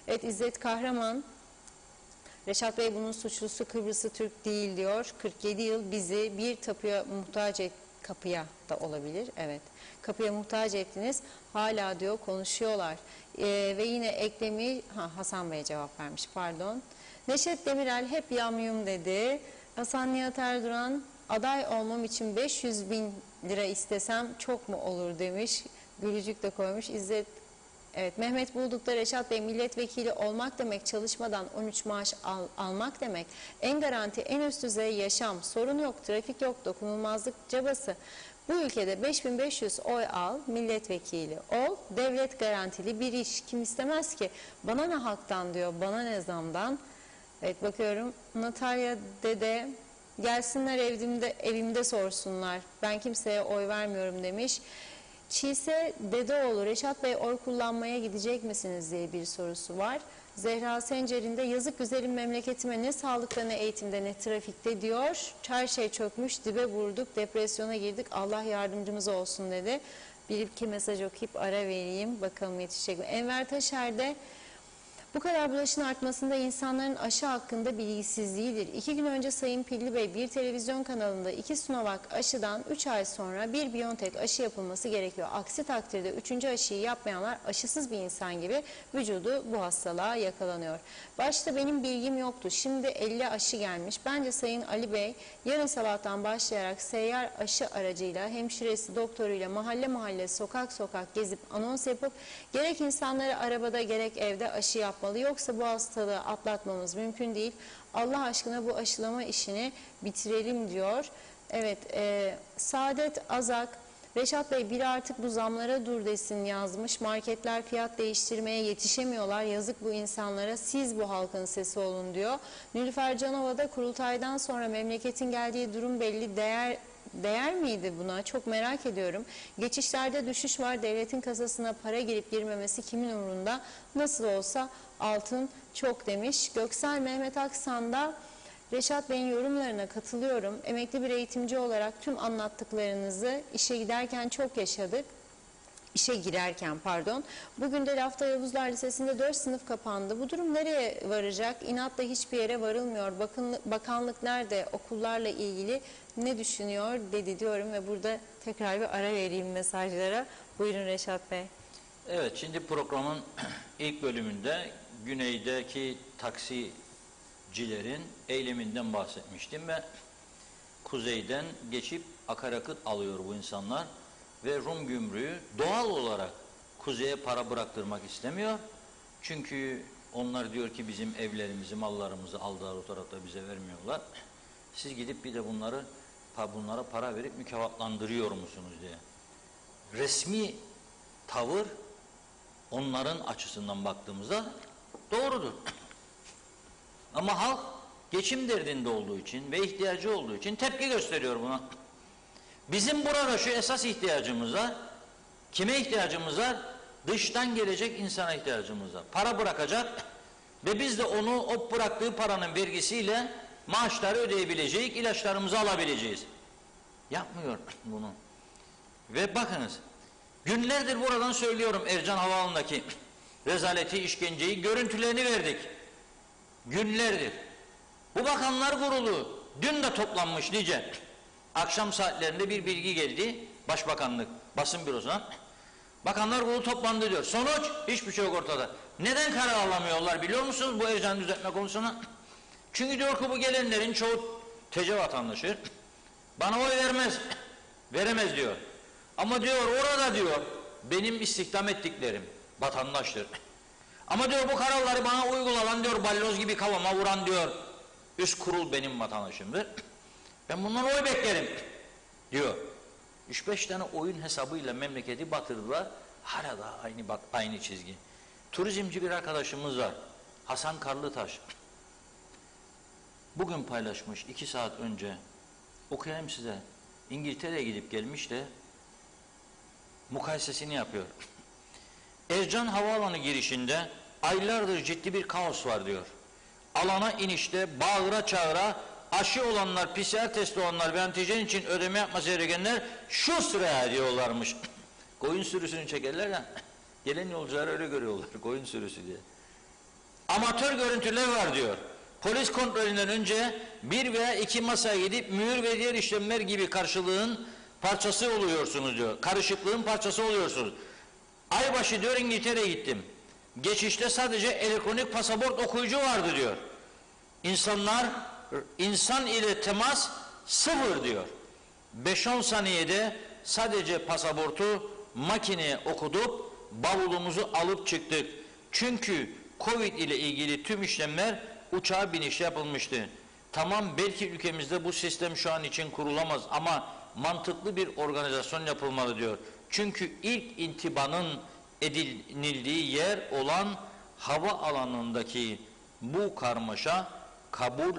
Evet, İzzet Kahraman, Reşat Bey bunun suçlusu Kıbrıslı Türk değil diyor. 47 yıl bizi bir tapuya muhtaç kapıya da olabilir. Evet. Kapıya muhtaç ettiniz. Hala diyor konuşuyorlar. Ve yine eklemi Hasan Bey cevap vermiş. Pardon. Neşet Demirel hep yamyum dedi. Hasan Nihat Erduran, aday olmam için 500.000 lira istesem çok mu olur demiş. Gülücük de koymuş. İzzet, evet, Mehmet Bulduk'ta Reşat Bey, milletvekili olmak demek çalışmadan 13 maaş almak demek. En garanti, en üst düzey yaşam, sorun yok, trafik yok, dokunulmazlık cabası. Bu ülkede 5500 oy al, milletvekili ol, devlet garantili bir iş. Kim istemez ki? Bana ne halktan diyor, bana ne zamdan. Evet, bakıyorum. Natalya Dede, gelsinler evimde sorsunlar. Ben kimseye oy vermiyorum demiş. Çiğse Dedeoğlu, Reşat Bey oy kullanmaya gidecek misiniz diye bir sorusu var. Zehra Sencer'in de yazık güzelim memleketime, ne sağlıkta ne eğitimde ne trafikte diyor. Her şey çökmüş, dibe vurduk, depresyona girdik, Allah yardımcımız olsun dedi. Bir iki mesaj okuyup ara vereyim, bakalım yetişecek mi? Enver Taşer de bu kadar bulaşın artmasında insanların aşı hakkında bilgisizliğidir. 2 gün önce Sayın Pilli Bey bir televizyon kanalında 2 Sinovac aşıdan 3 ay sonra bir BioNTech aşı yapılması gerekiyor. Aksi takdirde 3. aşıyı yapmayanlar aşısız bir insan gibi vücudu bu hastalığa yakalanıyor. Başta benim bilgim yoktu. Şimdi 50 aşı gelmiş. Bence Sayın Ali Bey yarın sabahtan başlayarak seyyar aşı aracıyla hemşiresi, doktoruyla mahalle mahalle, sokak sokak gezip anons yapıp gerek insanları arabada gerek evde aşı yapmalı. Yoksa bu hastalığı atlatmamız mümkün değil. Allah aşkına bu aşılama işini bitirelim diyor. Evet, Saadet Azak, Reşat Bey biri artık bu zamlara dur desin yazmış. Marketler fiyat değiştirmeye yetişemiyorlar. Yazık bu insanlara, siz bu halkın sesi olun diyor. Nilüfer Canova da kurultaydan sonra memleketin geldiği durum belli, değer miydi buna? Çok merak ediyorum. Geçişlerde düşüş var. Devletin kasasına para girip girmemesi kimin umurunda? Nasıl olsa altın çok demiş. Göksel Mehmet Aksan da Reşat Bey'in yorumlarına katılıyorum. Emekli bir eğitimci olarak tüm anlattıklarınızı işe giderken çok yaşadık. İşe girerken pardon. Bugün de Lafta Yavuzlar Lisesi'nde 4 sınıf kapandı. Bu durum nereye varacak? İnatla hiçbir yere varılmıyor. Bakanlık nerede? Okullarla ilgili ne düşünüyor dedi diyorum ve burada tekrar bir ara vereyim mesajlara. Buyurun Reşat Bey. Evet, şimdi programın ilk bölümünde güneydeki taksicilerin eyleminden bahsetmiştim ve kuzeyden geçip akaryakıt alıyor bu insanlar ve Rum gümrüğü doğal olarak kuzeye para bıraktırmak istemiyor. Çünkü onlar diyor ki bizim evlerimizi, mallarımızı aldılar, o tarafta bize vermiyorlar. Siz gidip bir de bunlara para verip mükafatlandırıyor musunuz diye. Resmi tavır onların açısından baktığımızda doğrudur. Ama halk geçim derdinde olduğu için ve ihtiyacı olduğu için tepki gösteriyor buna. Bizim burada şu esas ihtiyacımız var. Kime ihtiyacımız var? Dıştan gelecek insana ihtiyacımız var. Para bırakacak ve biz de onu o bıraktığı paranın vergisiyle maaşları ödeyebileceğiz, ilaçlarımızı alabileceğiz. Yapmıyor bunu. Ve bakınız, günlerdir buradan söylüyorum Ercan Havaalanı'ndaki rezaleti, işkenceyi, görüntülerini verdik. Günlerdir. Bu Bakanlar Kurulu dün de toplanmış nice. Akşam saatlerinde bir bilgi geldi Başbakanlık basın bürosuna. Bakanlar Kurulu toplandı diyor. Sonuç hiçbir şey yok ortada. Neden karar alamıyorlar biliyor musunuz bu Ercan düzeltme konusuna? Çünkü diyor ki bu gelenlerin çoğu TC vatandaşı. Bana oy veremez diyor. Ama diyor orada diyor benim istihdam ettiklerim vatandaştır. Ama diyor bu kararları bana uygulanan diyor balyoz gibi kafama vuran diyor üst kurul benim vatandaşımdır. Ben bundan oy beklerim diyor. 3-5 tane oyun hesabıyla memleketi batırdılar. Hala da aynı çizgi. Turizmci bir arkadaşımız var. Hasan Karlıtaş. Bugün paylaşmış 2 saat önce. Okuyayım size. İngiltere'ye gidip gelmiş de mukayesesini yapıyor. Ercan Havaalanı girişinde aylardır ciddi bir kaos var diyor. Alana inişte bağıra çağıra aşı olanlar, PCR testi olanlar ve antijen için ödeme yapması gerekenler şu sıraya diyorlarmış. Koyun sürüsünü çekerler ya. Gelen yolcuları öyle görüyorlar. Koyun sürüsü diye. Amatör görüntüler var diyor. Polis kontrolünden önce 1 veya 2 masaya gidip mühür ve diğer işlemler gibi karşılığın parçası oluyorsunuz diyor. Karışıklığın parçası oluyorsunuz. Aybaşı diyor İngiltere'ye gittim. Geçişte sadece elektronik pasaport okuyucu vardı diyor. İnsan ile temas 0 diyor. 5-10 saniyede sadece pasaportu makineye okutup bavulumuzu alıp çıktık. Çünkü Covid ile ilgili tüm işlemler uçağa binişle yapılmıştı. Tamam, belki ülkemizde bu sistem şu an için kurulamaz ama mantıklı bir organizasyon yapılmalı diyor. Çünkü ilk intibanın edinildiği yer olan hava alanındaki bu karmaşa kabul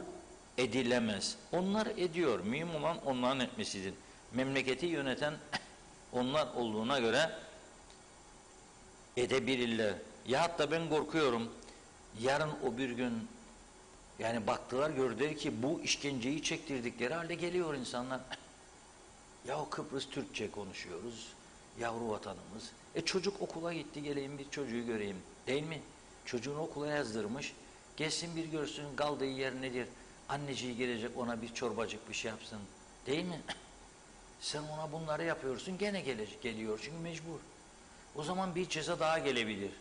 edilemez. Onlar ediyor. Mühim olan onların etmesidir. Memleketi yöneten onlar olduğuna göre edebilirler. Ya hatta ben korkuyorum. Yarın o bir gün yani baktılar, gördüler ki bu işkenceyi çektirdikleri halde geliyor insanlar. Ya Kıbrıs Türkçe konuşuyoruz. Yavru vatanımız. Çocuk okula gitti, geleyim bir çocuğu göreyim. Değil mi? Çocuğunu okula yazdırmış. Gelsin bir görsün, kaldığı yer nedir? Anneciği gelecek, ona bir çorbacık bir şey yapsın. Değil mi? Sen ona bunları yapıyorsun, gene geliyor çünkü mecbur. O zaman bir ceza daha gelebilir.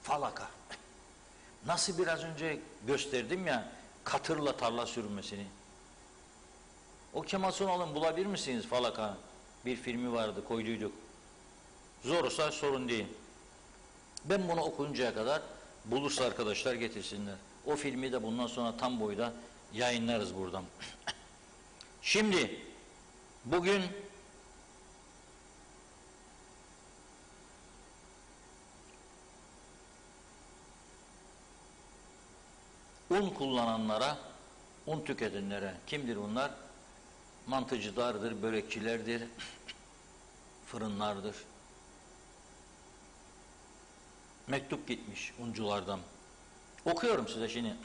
Falaka. Nasıl biraz önce gösterdim ya, katırla tarla sürmesini. O Kemal Sunal'ın bulabilir misiniz Falaka? Bir filmi vardı, koyduyduk. Zorsa sorun değil. Ben bunu okuncaya kadar bulursa arkadaşlar getirsinler. O filmi de bundan sonra tam boyda yayınlarız buradan. Şimdi bugün un kullananlara, un tüketenlere, kimdir bunlar? Mantıcılardır, börekçilerdir, fırınlardır. Mektup gitmiş unculardan. Okuyorum size şimdi.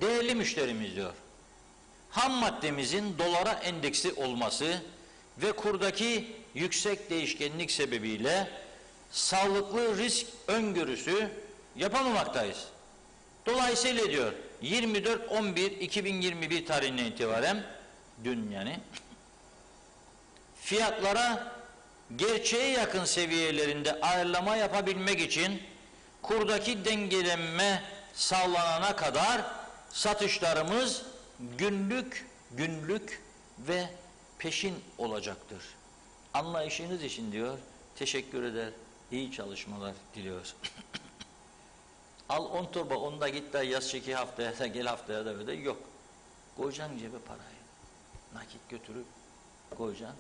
Değerli müşterimiz diyor. Ham maddemizin dolara endeksi olması ve kurdaki yüksek değişkenlik sebebiyle sağlıklı risk öngörüsü yapamamaktayız. Dolayısıyla diyor 24.11.2021 tarihine itibaren dün yani fiyatlara gerçeğe yakın seviyelerinde ayarlama yapabilmek için kurdaki dengelenme sağlanana kadar satışlarımız günlük ve peşin olacaktır. Anlayışınız için diyor, teşekkür eder, iyi çalışmalar diliyoruz. Al 10 torba, onu da git de yaz çeki haftaya da gel haftaya da öde, yok. Koyacaksın cebe parayı. Nakit götürüp koyacaksın,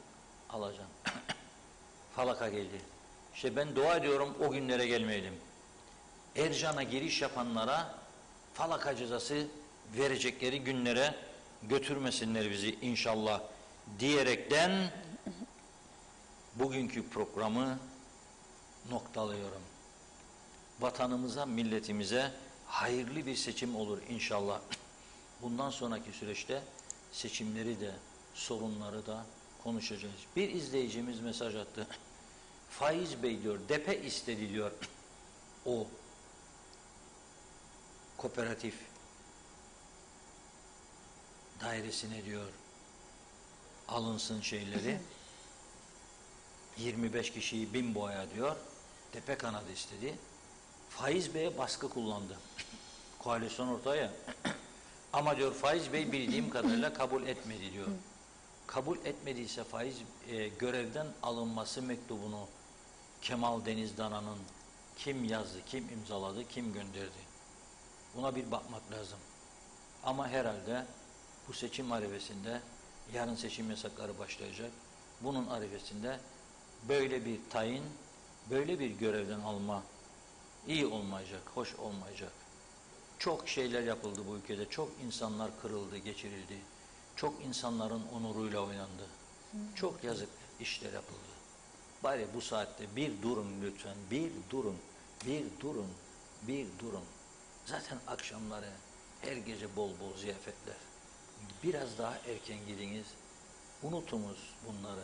alacaksın. Falaka geldi. İşte ben dua ediyorum o günlere gelmeyelim. Ercan'a giriş yapanlara falaka cezası verecekleri günlere götürmesinler bizi inşallah diyerekten bugünkü programı noktalıyorum. Vatanımıza, milletimize hayırlı bir seçim olur inşallah. Bundan sonraki süreçte seçimleri de, sorunları da konuşacağız. Bir izleyicimiz mesaj attı. Faiz Bey diyor, depe istedi diyor. O kooperatif dairesine diyor alınsın şeyleri. 25 kişiyi 1000 boya diyor. Tepe kanadı istedi. Faiz Bey'e baskı kullandı. Koalisyon ortaya. Ama diyor Faiz Bey bildiğim kadarıyla kabul etmedi diyor. Kabul etmediyse Faiz görevden alınması mektubunu Kemal Denizdana'nın kim yazdı, kim imzaladı, kim gönderdi? Buna bir bakmak lazım. Ama herhalde bu seçim arifesinde yarın seçim yasakları başlayacak. Bunun arifesinde böyle bir tayin, böyle bir görevden alma iyi olmayacak, hoş olmayacak. Çok şeyler yapıldı bu ülkede. Çok insanlar kırıldı, geçirildi. Çok insanların onuruyla oynandı. Çok yazık işler yapıldı. Bari bu saatte bir durun lütfen, bir durun, bir durun, bir durun. Zaten akşamları her gece bol bol ziyafetler. Biraz daha erken gidiniz, unutunuz bunları.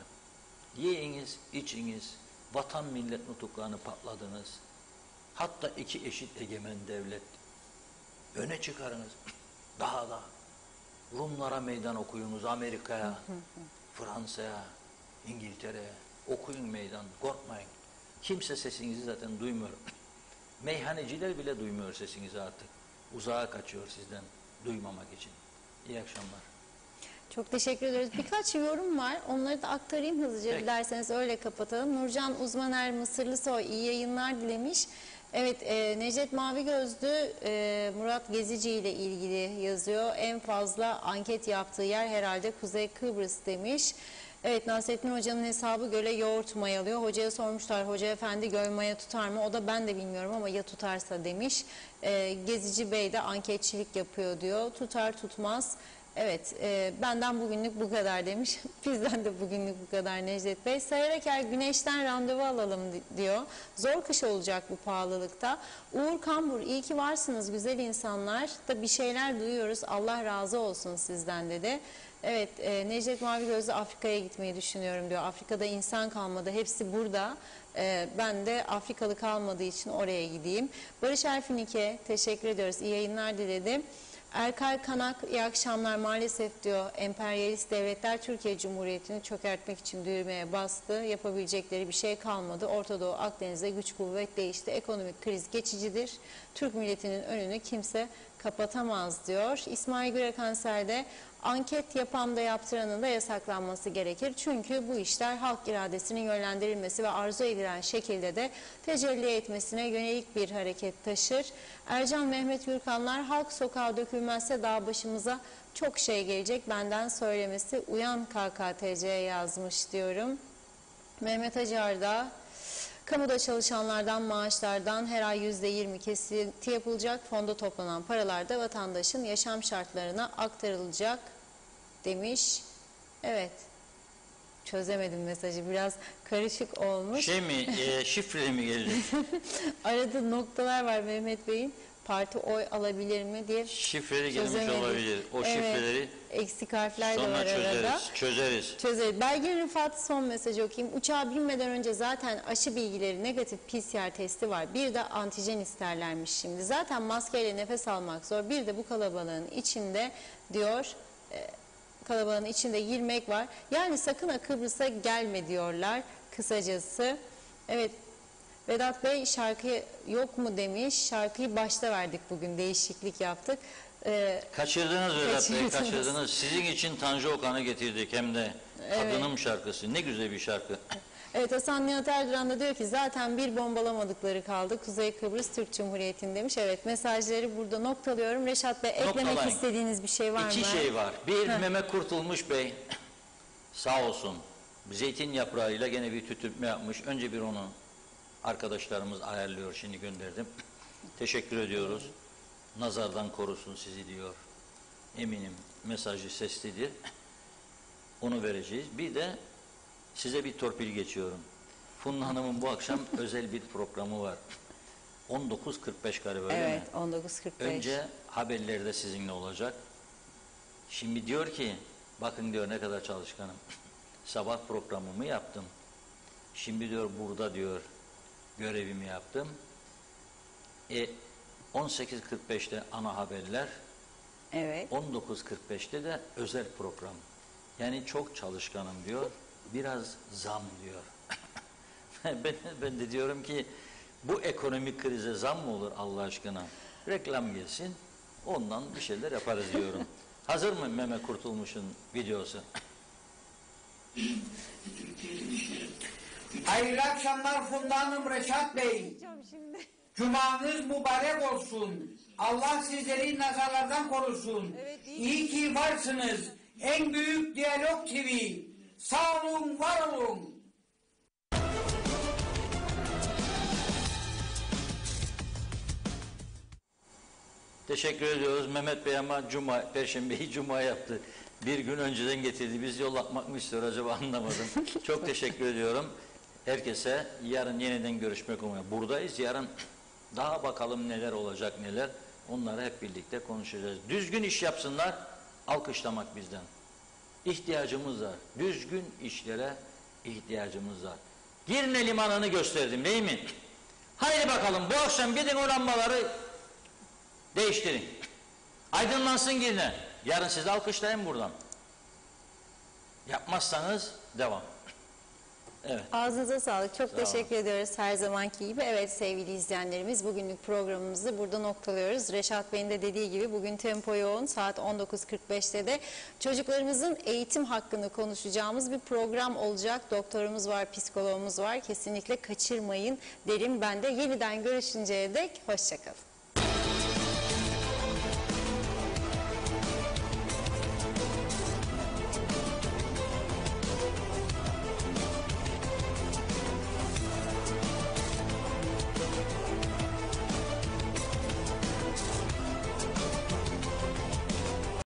Yiyiniz, içiniz, vatan millet nutuklarını patladınız. Hatta iki eşit egemen devlet öne çıkarınız. Daha da Rumlara meydan okuyunuz, Amerika'ya, Fransa'ya, İngiltere'ye okuyun meydan, korkmayın. Kimse sesinizi zaten duymuyor. Meyhaneciler bile duymuyor sesinizi artık. Uzağa kaçıyor sizden duymamak için. İyi akşamlar. Çok teşekkür ederiz. Birkaç yorum var. Onları da aktarayım hızlıca. Peki. Dilerseniz öyle kapatalım. Nurcan Uzmaner Mısırlısoy iyi yayınlar dilemiş. Evet, Necdet Mavigözlü Murat Gezici ile ilgili yazıyor. En fazla anket yaptığı yer herhalde Kuzey Kıbrıs demiş. Evet, Nasrettin Hoca'nın hesabı göle yoğurt mayalıyor. Hocaya sormuşlar, hoca efendi göl maya tutar mı? O da ben de bilmiyorum ama ya tutarsa demiş. Gezici Bey de anketçilik yapıyor diyor. Tutar tutmaz. Evet, benden bugünlük bu kadar demiş. Bizden de bugünlük bu kadar Necdet Bey. Sayaraker güneşten randevu alalım diyor. Zor kış olacak bu pahalılıkta. Uğur Kambur, iyi ki varsınız güzel insanlar. Da bir şeyler duyuyoruz. Allah razı olsun sizden dedi. Evet, Necdet Mavigözlü Afrika'ya gitmeyi düşünüyorum diyor. Afrika'da insan kalmadı. Hepsi burada. Ben de Afrikalı kalmadığı için oraya gideyim. Barış Erfinike teşekkür ediyoruz. İyi yayınlar diledim. Erkay Kanak iyi akşamlar, maalesef diyor emperyalist devletler Türkiye Cumhuriyeti'ni çökertmek için düğmeye bastı. Yapabilecekleri bir şey kalmadı. Orta Doğu Akdeniz'de güç kuvvet değişti. Ekonomik kriz geçicidir. Türk milletinin önünü kimse kapatamaz diyor. İsmail Güre Kanser'de anket yapan da yaptıranın da yasaklanması gerekir. Çünkü bu işler halk iradesinin yönlendirilmesi ve arzu edilen şekilde de tecelli etmesine yönelik bir hareket taşır. Ercan Mehmet Gürkanlar, halk sokağa dökülmezse daha başımıza çok şey gelecek benden söylemesi. Uyan KKTC'ye yazmış diyorum. Mehmet Acar da kamuda çalışanlardan maaşlardan her ay %20 kesinti yapılacak. Fonda toplanan paralar da vatandaşın yaşam şartlarına aktarılacak demiş. Evet. Çözemedim mesajı. Biraz karışık olmuş. Şifreli mi geldi? Arada noktalar var Mehmet Bey'in. Parti oy alabilir mi diye Şifreli gelmiş çözemedik. olabilir. O Evet, şifreleri eksik harfler de sonra var arada. çözeriz. Çözeriz. Belgin Rıfat son mesajı okuyayım. Uçağa binmeden önce zaten aşı bilgileri negatif PCR testi var. Bir de antijen isterlermiş şimdi. Zaten maskeyle nefes almak zor. Bir de bu kalabalığın içinde diyor kalabalığın içinde girmek var. Yani sakın ha Kıbrıs'a gelme diyorlar kısacası. Evet. Vedat Bey şarkı yok mu demiş. Şarkıyı başta verdik bugün. Değişiklik yaptık. Kaçırdınız Vedat Bey, kaçırdınız. Sizin için Tanju Okan'ı getirdik hem de Kadınım şarkısı. Ne güzel bir şarkı. Evet, Hasan Nihat Erduran da diyor ki zaten bir bombalamadıkları kaldı. Kuzey Kıbrıs Türk Cumhuriyeti'nin demiş. Evet, mesajları burada noktalıyorum. Reşat Bey, eklemek Noktalayın. istediğiniz bir şey var mı? İki şey var. Bir, Mehmet Kurtulmuş Bey sağ olsun zeytin yaprağıyla gene bir tütürtme yapmış. Önce bir onu arkadaşlarımız ayarlıyor, şimdi gönderdim. Teşekkür ediyoruz. Nazardan korusun sizi diyor. Eminim mesajı seslidir. Onu vereceğiz. Bir de size bir torpil geçiyorum. Funda Hanım'ın bu akşam özel bir programı var. 19.45 galiba öyle mi? Evet, 19.45. Önce haberlerde sizinle olacak. Şimdi diyor ki, bakın diyor ne kadar çalışkanım. Sabah programımı yaptım. Şimdi diyor burada diyor görevimi yaptım. 18.45'te ana haberler, Evet. 19.45'te de özel program. Yani çok çalışkanım diyor. Biraz zam diyor. ben de diyorum ki bu ekonomik krize zam mı olur Allah aşkına? Reklam gelsin. Ondan bir şeyler yaparız diyorum. Hazır mı Mehmet Kurtulmuş'un videosu? Hayırlı akşamlar Funda Hanım, Reşat Bey. Cumanız mübarek olsun. Allah sizleri nazarlardan korusun. İyi ki varsınız. En büyük Diyalog TV. Sağ olun, var olun. Teşekkür ediyoruz Mehmet Bey ama Perşembeyi Cuma yaptı. Bir gün önceden getirdi. Biz yollatmak mı istiyor acaba anlamadım. Çok teşekkür ediyorum. Herkese yarın yeniden görüşmek umuduyla. Buradayız. Yarın daha bakalım neler olacak neler. Onları hep birlikte konuşacağız. Düzgün iş yapsınlar. Alkışlamak bizden. İhtiyacımız var. Düzgün işlere ihtiyacımız var. Girne limanını gösterdim değil mi? Haydi bakalım bu akşam gidin o lambaları değiştirin. Aydınlansın Girne. Yarın sizi alkışlayın buradan. Yapmazsanız devam. Evet. Ağzınıza sağlık. Çok teşekkür ediyoruz her zamanki gibi. Evet sevgili izleyenlerimiz, bugünlük programımızı burada noktalıyoruz. Reşat Bey'in de dediği gibi bugün tempo yoğun. Saat 19.45'te de çocuklarımızın eğitim hakkını konuşacağımız bir program olacak. Doktorumuz var, psikologumuz var. Kesinlikle kaçırmayın derim ben de. Yeniden görüşünceye dek hoşça kalın.